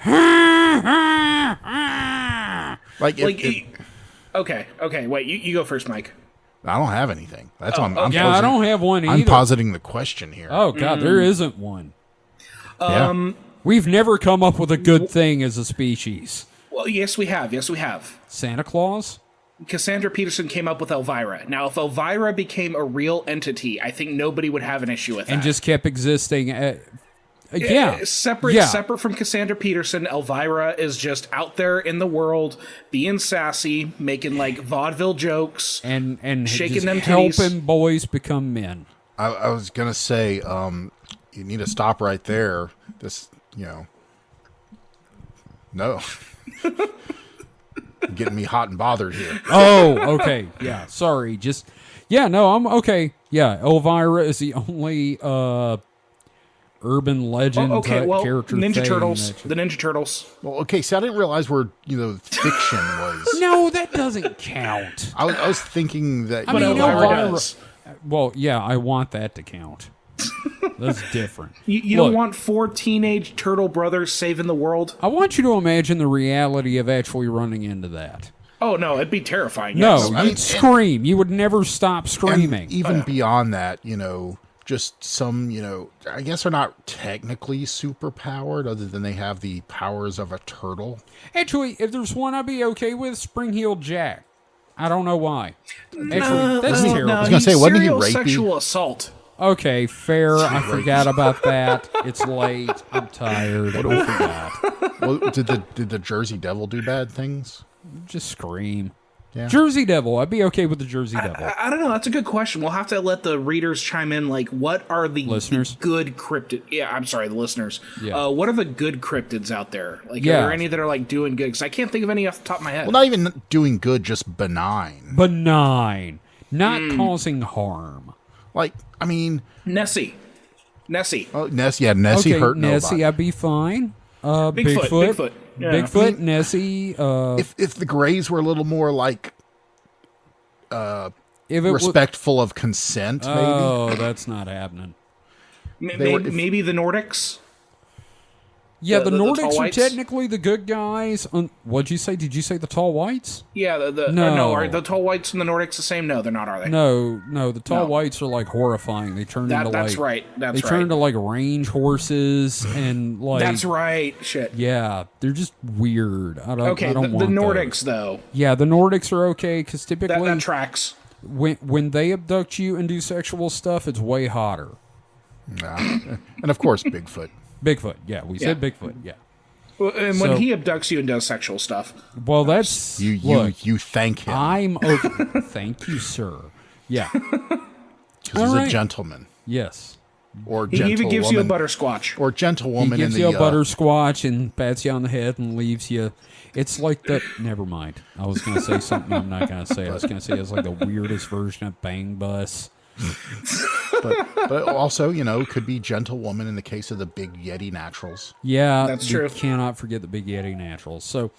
Okay. Wait, you go first, Mike. I don't have anything. That's I don't have one either. I'm positing the question here. Oh God, there isn't one. Yeah. We've never come up with a good thing as a species. Well, yes, we have. Santa Claus? Cassandra Peterson came up with Elvira. Now, if Elvira became a real entity, I think nobody would have an issue with that. And just kept existing. Separate from Cassandra Peterson, Elvira is just out there in the world, being sassy, making like vaudeville jokes, and shaking just them titties. helping boys become men. I was gonna say, you need to stop right there. This, no. Getting me hot and bothered here. Oh, okay. Yeah, sorry. I'm okay. Yeah, Elvira is the only urban legend character. Ninja Turtles. The Ninja Turtles. Well, okay, so I didn't realize where, fiction was. No, that doesn't count. I was thinking that... But Elvira does. Well, yeah, I want that to count. That's different. You don't want 4 teenage turtle brothers saving the world? I want you to imagine the reality of actually running into that. Oh, no, it'd be terrifying. No, you'd scream. You would never stop screaming. Even beyond that, just some, I guess they're not technically super powered other than they have the powers of a turtle. Actually, if there's one I'd be okay with, Spring-Heeled Jack. I don't know why. Actually, that's terrible. I was going to say, wasn't he rapey? Sexual assault. Okay, fair. I forgot about that. It's late. I'm tired. I forgot. Well, did the Jersey Devil do bad things? Just scream. Yeah. Jersey Devil. I'd be okay with the Jersey Devil. I don't know. That's a good question. We'll have to let the readers chime in. Like, what are the listeners? Good cryptid? Yeah, I'm sorry, the listeners. Yeah. What are the good cryptids out there? Like, are there any that are like doing good? Because I can't think of any off the top of my head. Well, not even doing good, just benign. Benign, not causing harm. Like, I mean, Nessie. Oh, Nessie. Yeah, Nessie hurt nobody. Nessie, I'd be fine. Bigfoot. Yeah. Bigfoot, Nessie. If the Greys were a little more like respectful of consent, maybe. Oh, that's not happening. Maybe the Nordics. Yeah, the Nordics are technically the good guys. What'd you say? Did you say the tall whites? Yeah, no. Are the tall whites and the Nordics the same? No, they're not, are they? No. The tall whites are like horrifying. They turn into that's right. They turn into like range horses and like. That's right. Shit. Yeah, they're just weird. I don't want the Nordics those. Though. Yeah, the Nordics are okay because typically that tracks. When they abduct you and do sexual stuff, it's way hotter. And of course, Bigfoot. Bigfoot, yeah. We said Bigfoot, yeah. Well, and when he abducts you and does sexual stuff. Well, that's... You thank him. I'm okay. Thank you, sir. Yeah. Because he's a gentleman. Yes. Or he even gives you a butterscotch. Or gentlewoman in the... He gives you a butterscotch and pats you on the head and leaves you... It's like the... Never mind. I was going to say something I'm not going to say. I was going to say it's like the weirdest version of Bang Bus. but also, could be gentlewoman in the case of the Big Yeti Naturals. Yeah, that's true. Cannot forget the Big Yeti Naturals. So,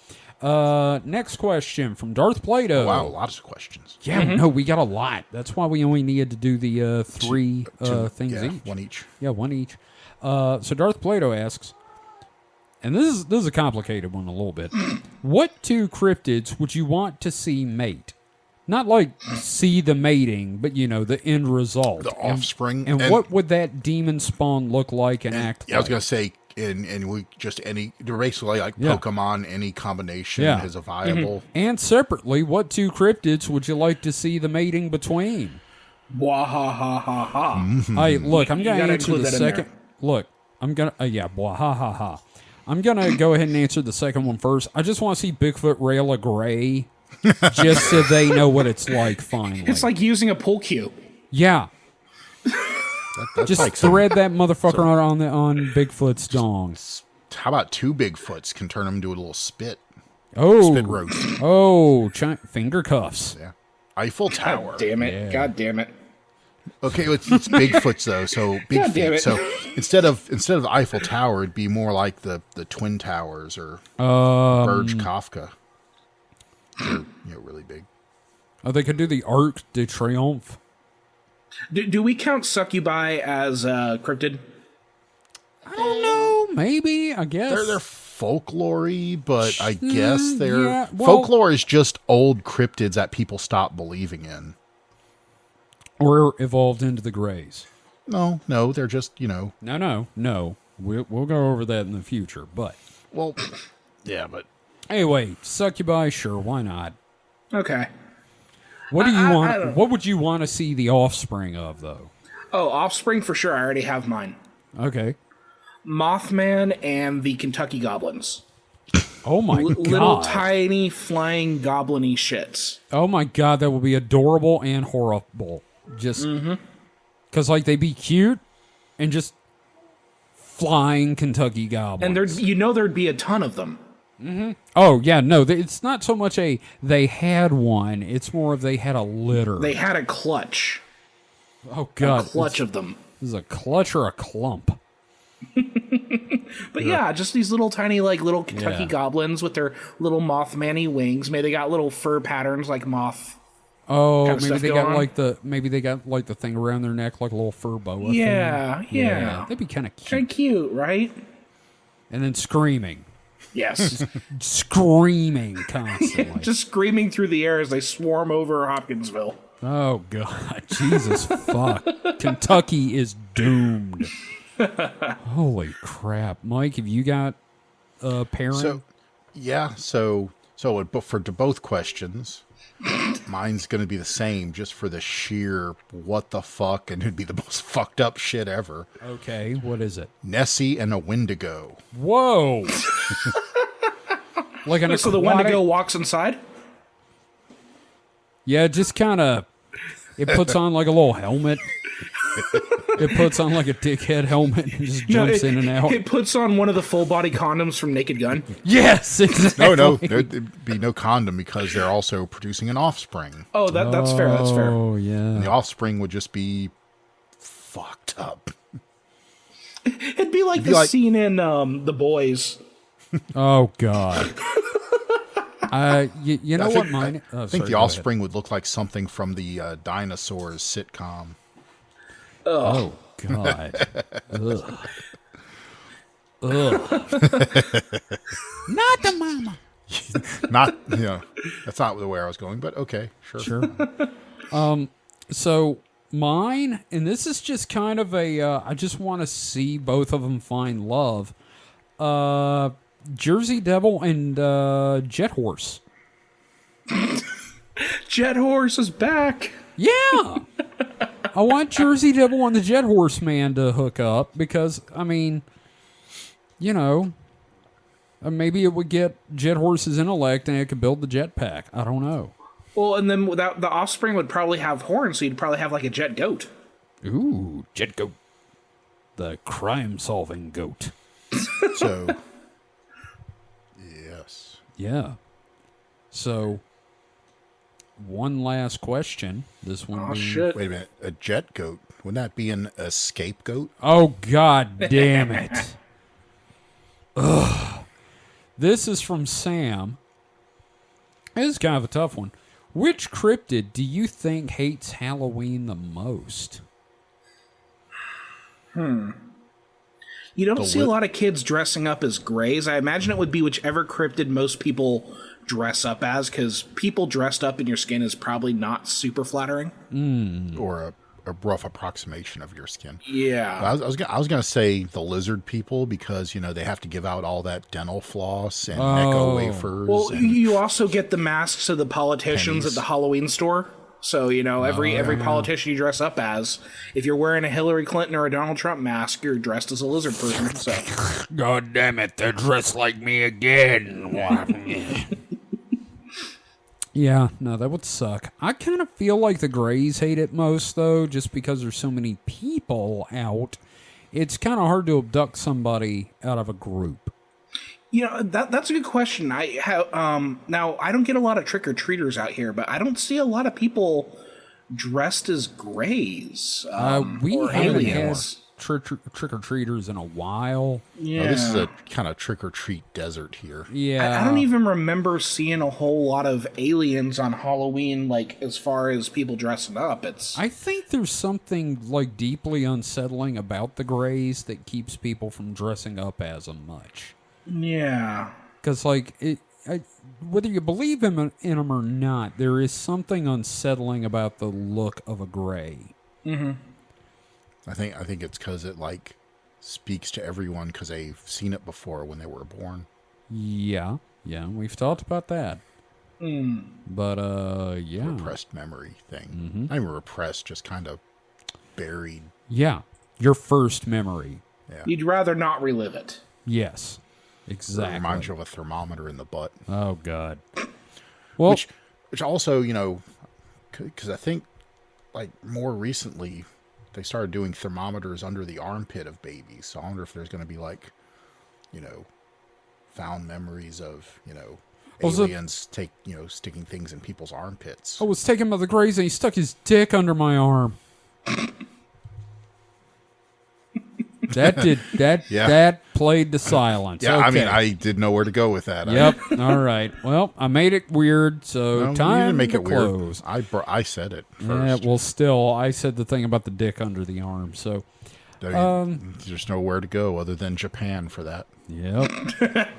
next question from Darth Plato. Oh, wow, lots of questions. Yeah, no, we got a lot. That's why we only needed to do the three things each. One each. Yeah, one each. So Darth Plato asks, and this is a complicated one a little bit. What 2 cryptids would you want to see mate? Not like see the mating, but the end result. The offspring. And what would that demon spawn look like and act like? I was going to say, and we just they're basically like Pokemon, any combination is a viable. And separately, what two cryptids would you like to see the mating between? Blah ha ha ha ha. Hey, look, I'm going to answer the second. Look, I'm going to blah ha ha ha. I'm going to go ahead and answer the second one first. I just want to see Bigfoot rail a gray just so they know what it's like finally. It's like using a pool cue. Yeah. That's just like thread that motherfucker on Bigfoot's dong. How about two Bigfoots can turn them into a little spit? Oh. Spit roast. Oh, finger cuffs. Yeah. Eiffel Tower. God damn it. Yeah. God damn it. Okay, it's Bigfoots though, so big feet. So instead of the Eiffel Tower, it'd be more like the Twin Towers or Burj Kafka. They're really big. Oh, they could do the Arc de Triomphe. Do we count succubi as cryptid? I don't know. Maybe. I guess they're folklore-y, but I guess they're folklore is just old cryptids that people stop believing in. Or evolved into the Greys. No, they're just, No. We'll go over that in the future, but... Well, yeah, but... Anyway, succubi, sure, why not? Okay. What do you want? What would you want to see the offspring of, though? Oh, offspring for sure. I already have mine. Okay. Mothman and the Kentucky Goblins. Oh my god! Little tiny flying goblin-y shits. Oh my god, that would be adorable and horrible. Just because, like, they'd be cute and just flying Kentucky goblins. And there'd be a ton of them. Mm-hmm. Oh yeah, no, it's not so much they had one. It's more of they had a litter. They had a clutch. Oh god, a clutch of them. This is a clutch or a clump. But yeah, just these little tiny little Kentucky goblins with their little Mothman-y wings. Maybe they got little fur patterns like moth. Oh, maybe they got the thing around their neck like a little fur boa. Yeah. That'd be kind of cute. Kind of cute, right? And then screaming. Yes. Screaming constantly. Just screaming through the air as they swarm over Hopkinsville. Oh god, Jesus fuck. Kentucky is doomed. Holy crap. Mike, have you got a parent? So for both questions, mine's going to be the same just for the sheer what the fuck, and it'd be the most fucked up shit ever. Okay, what is it? Nessie and a Wendigo. Whoa. So the Wendigo walks inside? Yeah, just kind of, it puts on like a little helmet. It puts on like a dickhead helmet and just jumps in and out. It puts on one of the full body condoms from Naked Gun. Yes, exactly. No, there'd be no condom because they're also producing an offspring. Oh, that's fair. That's fair. Oh, yeah. And the offspring would just be fucked up. It'd be like scene in The Boys. Oh, God. You know what mine... I think the offspring would look like something from the Dinosaurs sitcom. Oh, God. Ugh. Not the mama. That's not the way I was going, but okay, sure. So mine, and this is just kind of I just want to see both of them find love. Jersey Devil and Jet Horse. Jet Horse is back. Yeah. I want Jersey Devil and the Jet Horse Man to hook up because, I mean, maybe it would get Jet Horse's intellect and it could build the jetpack. I don't know. Well, and then without the offspring would probably have horns, so you'd probably have like a jet goat. Ooh, jet goat. The crime-solving goat. So, yes. Yeah. So, one last question. This one. Shit! Wait a minute. A jet goat? Wouldn't that be an escape goat? Oh god damn it! Ugh. This is from Sam. This is kind of a tough one. Which cryptid do you think hates Halloween the most? You don't see a lot of kids dressing up as Greys. I imagine it would be whichever cryptid most people dress up as, because people dressed up in your skin is probably not super flattering. Or rough approximation of your skin. Yeah. I was going to say the lizard people because, they have to give out all that dental floss and Necco wafers. Well, you also get the masks of the politicians pennies at the Halloween store. So, every politician you dress up as, if you're wearing a Hillary Clinton or a Donald Trump mask, you're dressed as a lizard person. So. God damn it, they're dressed like me again. Yeah, no, that would suck. I kind of feel like the Greys hate it most, though, just because there's so many people out. It's kind of hard to abduct somebody out of a group. That's a good question. Now I don't get a lot of trick-or-treaters out here, but I don't see a lot of people dressed as Greys. We or haven't aliens. had trick-or-treaters in a while. Yeah. Oh, this is a kind of trick-or-treat desert here. Yeah. I don't even remember seeing a whole lot of aliens on Halloween, like, as far as people dressing up. I think there's something, like, deeply unsettling about the Greys that keeps people from dressing up as them much. Yeah. Because, like, whether you believe in them or not, there is something unsettling about the look of a Grey. Mm-hmm. I think it's because it, like, speaks to everyone because they've seen it before when they were born. Yeah, we've talked about that. But, yeah. Repressed memory thing. Not even repressed, just kind of buried. Yeah, your first memory. Yeah. You'd rather not relive it. Yes, exactly. It reminds you of a thermometer in the butt. Oh, God. Well, which also, because I think, like, more recently, they started doing thermometers under the armpit of babies. So I wonder if there's going to be, like, found memories of, aliens sticking things in people's armpits. I was taken by the Greys and he stuck his dick under my arm. That played the silence. Yeah, okay. I mean, I didn't know where to go with that. Yep. All right. Well, I made it weird, so time you didn't make to it close. Weird. I said it first. Yeah, well, still, I said the thing about the dick under the arm, so... There's nowhere to go other than Japan for that. Yep.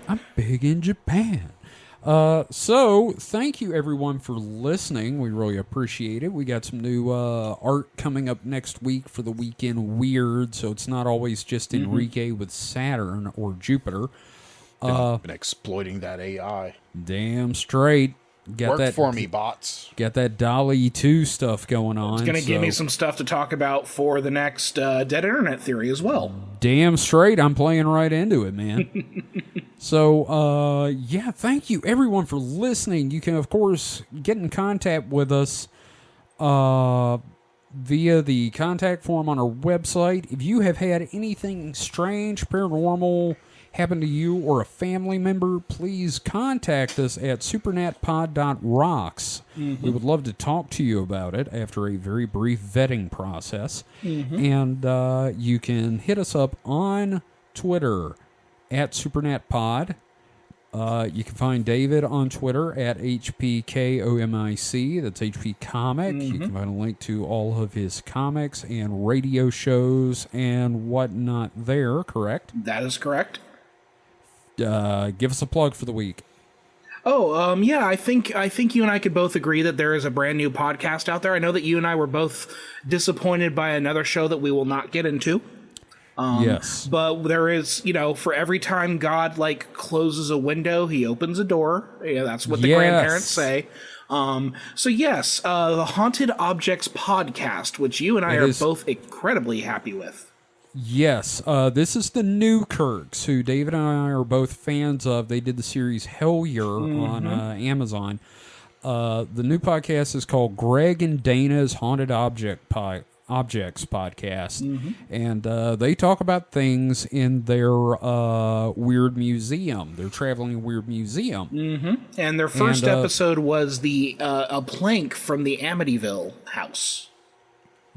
I'm big in Japan. So, thank you, everyone, for listening. We really appreciate it. We got some new art coming up next week for the Weekend Weird, so it's not always just Enrique with Saturn or Jupiter. Been exploiting that AI. Damn straight. Work for me, bots. Got that DALL-E 2 stuff going on. It's going to give me some stuff to talk about for the next Dead Internet Theory as well. Damn straight. I'm playing right into it, man. So, yeah, thank you, everyone, for listening. You can, of course, get in contact with us via the contact form on our website. If you have had anything strange, paranormal, happen to you or a family member, please contact us at supernatpod.rocks. We would love to talk to you about it after a very brief vetting process. And you can hit us up on Twitter at supernatpod. You can find David on Twitter at HPKOMIC. That's HP Comic. You can find a link to all of his comics and radio shows and whatnot there, correct? That is correct. Give us a plug for the week. Yeah, I think you and I could both agree that there is a brand new podcast out there. I know that you and I were both disappointed by another show that we will not get into. Yes. But there is, for every time God, like, closes a window, he opens a door. Yeah, that's what the grandparents say. So yes, the Haunted Objects podcast, which you and I are both incredibly happy with. Yes, this is the New Kirks, who David and I are both fans of. They did the series Hellier on Amazon. The new podcast is called Greg and Dana's Haunted Objects podcast, and they talk about things in their weird museum, their traveling weird museum. And their first episode was a plank from the Amityville house.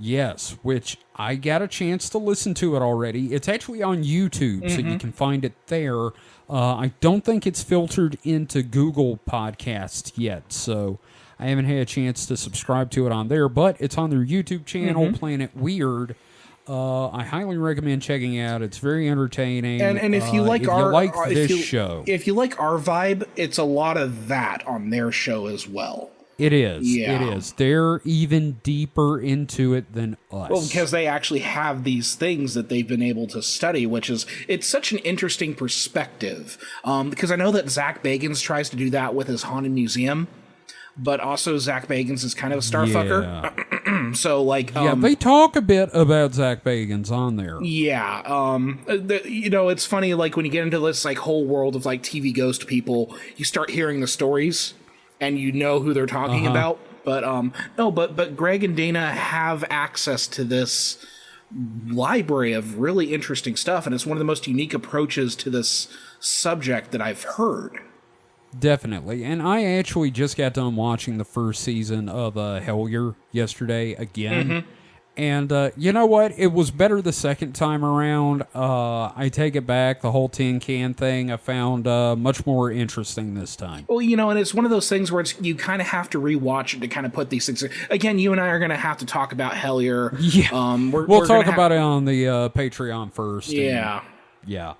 Yes, which I got a chance to listen to it already. It's actually on YouTube, so you can find it there. I don't think it's filtered into Google Podcasts yet, so I haven't had a chance to subscribe to it on there, but it's on their YouTube channel, Planet Weird. I highly recommend checking out. It's very entertaining. And if you like this show, if you like our vibe, it's a lot of that on their show as well. It is. Yeah. It is. They're even deeper into it than us. Well, because they actually have these things that they've been able to study, it's such an interesting perspective. Because I know that Zach Bagans tries to do that with his haunted museum, but also Zach Bagans is kind of a starfucker. So, like, they talk a bit about Zach Bagans on there. Yeah, it's funny. Like when you get into this like whole world of like TV ghost people, you start hearing the stories, and you know who they're talking about. But but Greg and Dana have access to this library of really interesting stuff, and it's one of the most unique approaches to this subject that I've heard. Definitely. And I actually just got done watching the first season of Hellier yesterday again. Mm-hmm. And you know what? It was better the second time around. I take it back. The whole tin can thing I found much more interesting this time. Well, and it's one of those things where you kind of have to rewatch it to kind of put these things. Again, you and I are going to have to talk about Hellier. Yeah. We'll talk about it on the Patreon first. Yeah. Yeah.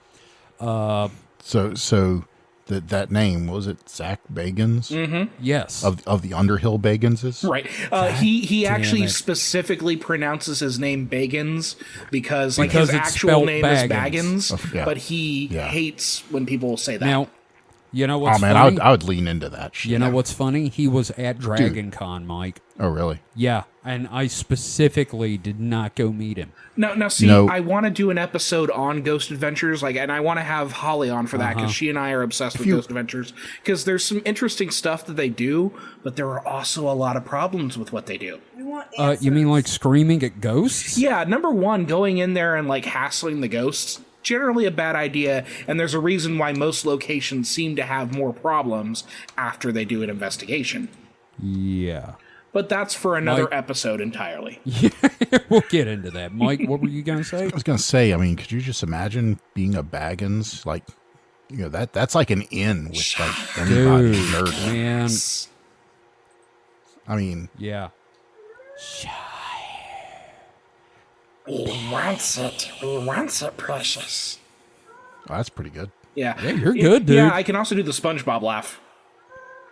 So that name, was it Zach Bagans? Mm-hmm. Yes. Of the Underhill Baganses? Right. He actually specifically pronounces his name Bagans because his actual name is Baggins, but he hates when people say that. Now, you know what's funny? I would lean into that shit. You know what's funny? He was at Dragon Con, Mike. Oh, really? Yeah, and I specifically did not go meet him. Now, see, I want to do an episode on Ghost Adventures, and I want to have Holly on for that, because she and I are obsessed with Ghost Adventures, because there's some interesting stuff that they do, but there are also a lot of problems with what they do. You mean like screaming at ghosts? Yeah, number one, going in there and hassling the ghosts, generally a bad idea, and there's a reason why most locations seem to have more problems after they do an investigation. Yeah. But that's for another episode entirely. Yeah, we'll get into that. Mike, what were you going to say? I was going to say, could you just imagine being a Baggins? That's like an in with anybody. Dude, man. Yeah. We wants it, precious. Oh, that's pretty good. Yeah. Yeah, you're good, dude. Yeah, I can also do the SpongeBob laugh.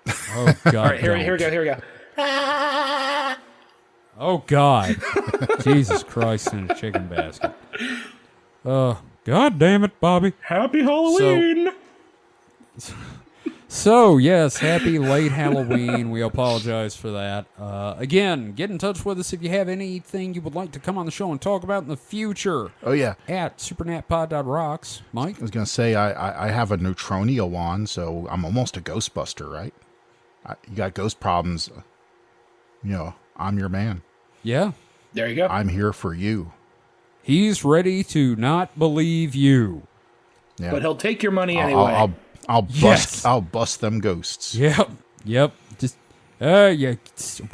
Oh, God. All right, here we go. Oh, God. Jesus Christ in a chicken basket. God damn it, Bobby. Happy Halloween! So, yes, happy late Halloween. We apologize for that. Again, get in touch with us if you have anything you would like to come on the show and talk about in the future. Oh, yeah. At supernatpod.rocks. Mike? I was going to say, I have a Neutronio wand, so I'm almost a Ghostbuster, right? You got ghost problems. I'm your man. Yeah. There you go. I'm here for you. He's ready to not believe you. Yeah. But he'll take your money anyway. I'll bust them ghosts. Yep. Just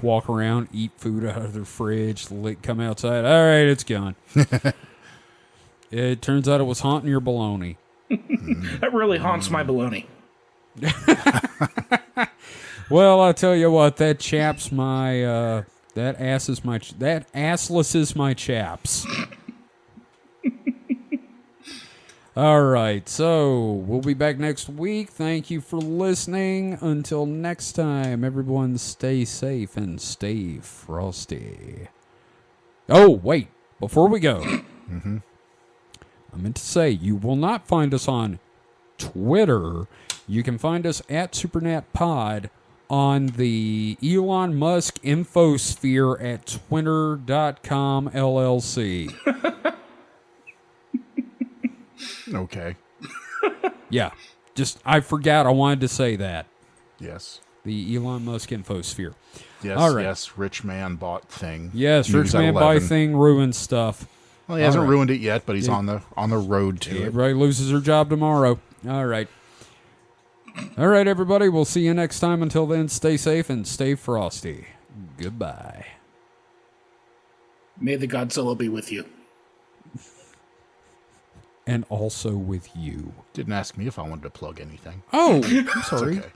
walk around, eat food out of their fridge, come outside. All right, it's gone. It turns out it was haunting your baloney. That really haunts my baloney. Well, I'll tell you what, that chaps my that assless is my chaps. All right, so we'll be back next week. Thank you for listening. Until next time, everyone stay safe and stay frosty. Oh, wait, before we go, I meant to say, you will not find us on Twitter. You can find us at SupernatPod on the Elon Musk infosphere at twitter.com LLC. Okay. Yeah. I forgot I wanted to say that. Yes. The Elon Musk infosphere. Yes, all right. Yes, rich man bought thing. Yes, rich man buy thing ruins stuff. Well, he hasn't ruined it yet, but he's on the road to it. Everybody loses their job tomorrow. All right. All right, everybody. We'll see you next time. Until then, stay safe and stay frosty. Goodbye. May the Godzilla be with you. And also with you. Didn't ask me if I wanted to plug anything. Oh, I'm sorry. Okay.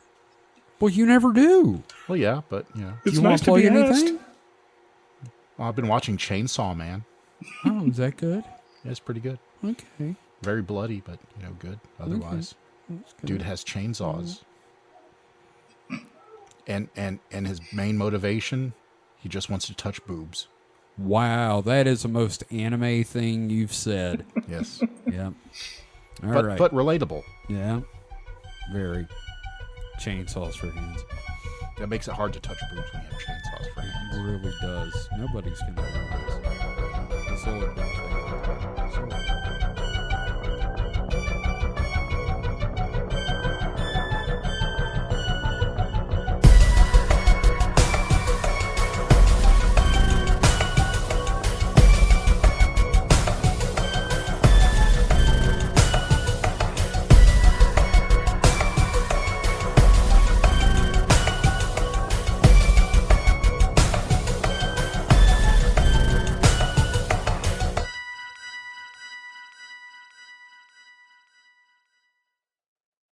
Well, you never do. Well, yeah, but, It's you nice want to plug anything? Well, I've been watching Chainsaw Man. Oh, is that good? Yeah, it's pretty good. Okay. Very bloody, but, good otherwise. Okay. Dude has chainsaws. And his main motivation, he just wants to touch boobs. Wow, that is the most anime thing you've said. Yes. Yeah. All right. But relatable. Yeah. Very. Chainsaws for hands. That makes it hard to touch boobs when you have chainsaws for hands. It really does. Nobody's going to realize. That's all it does.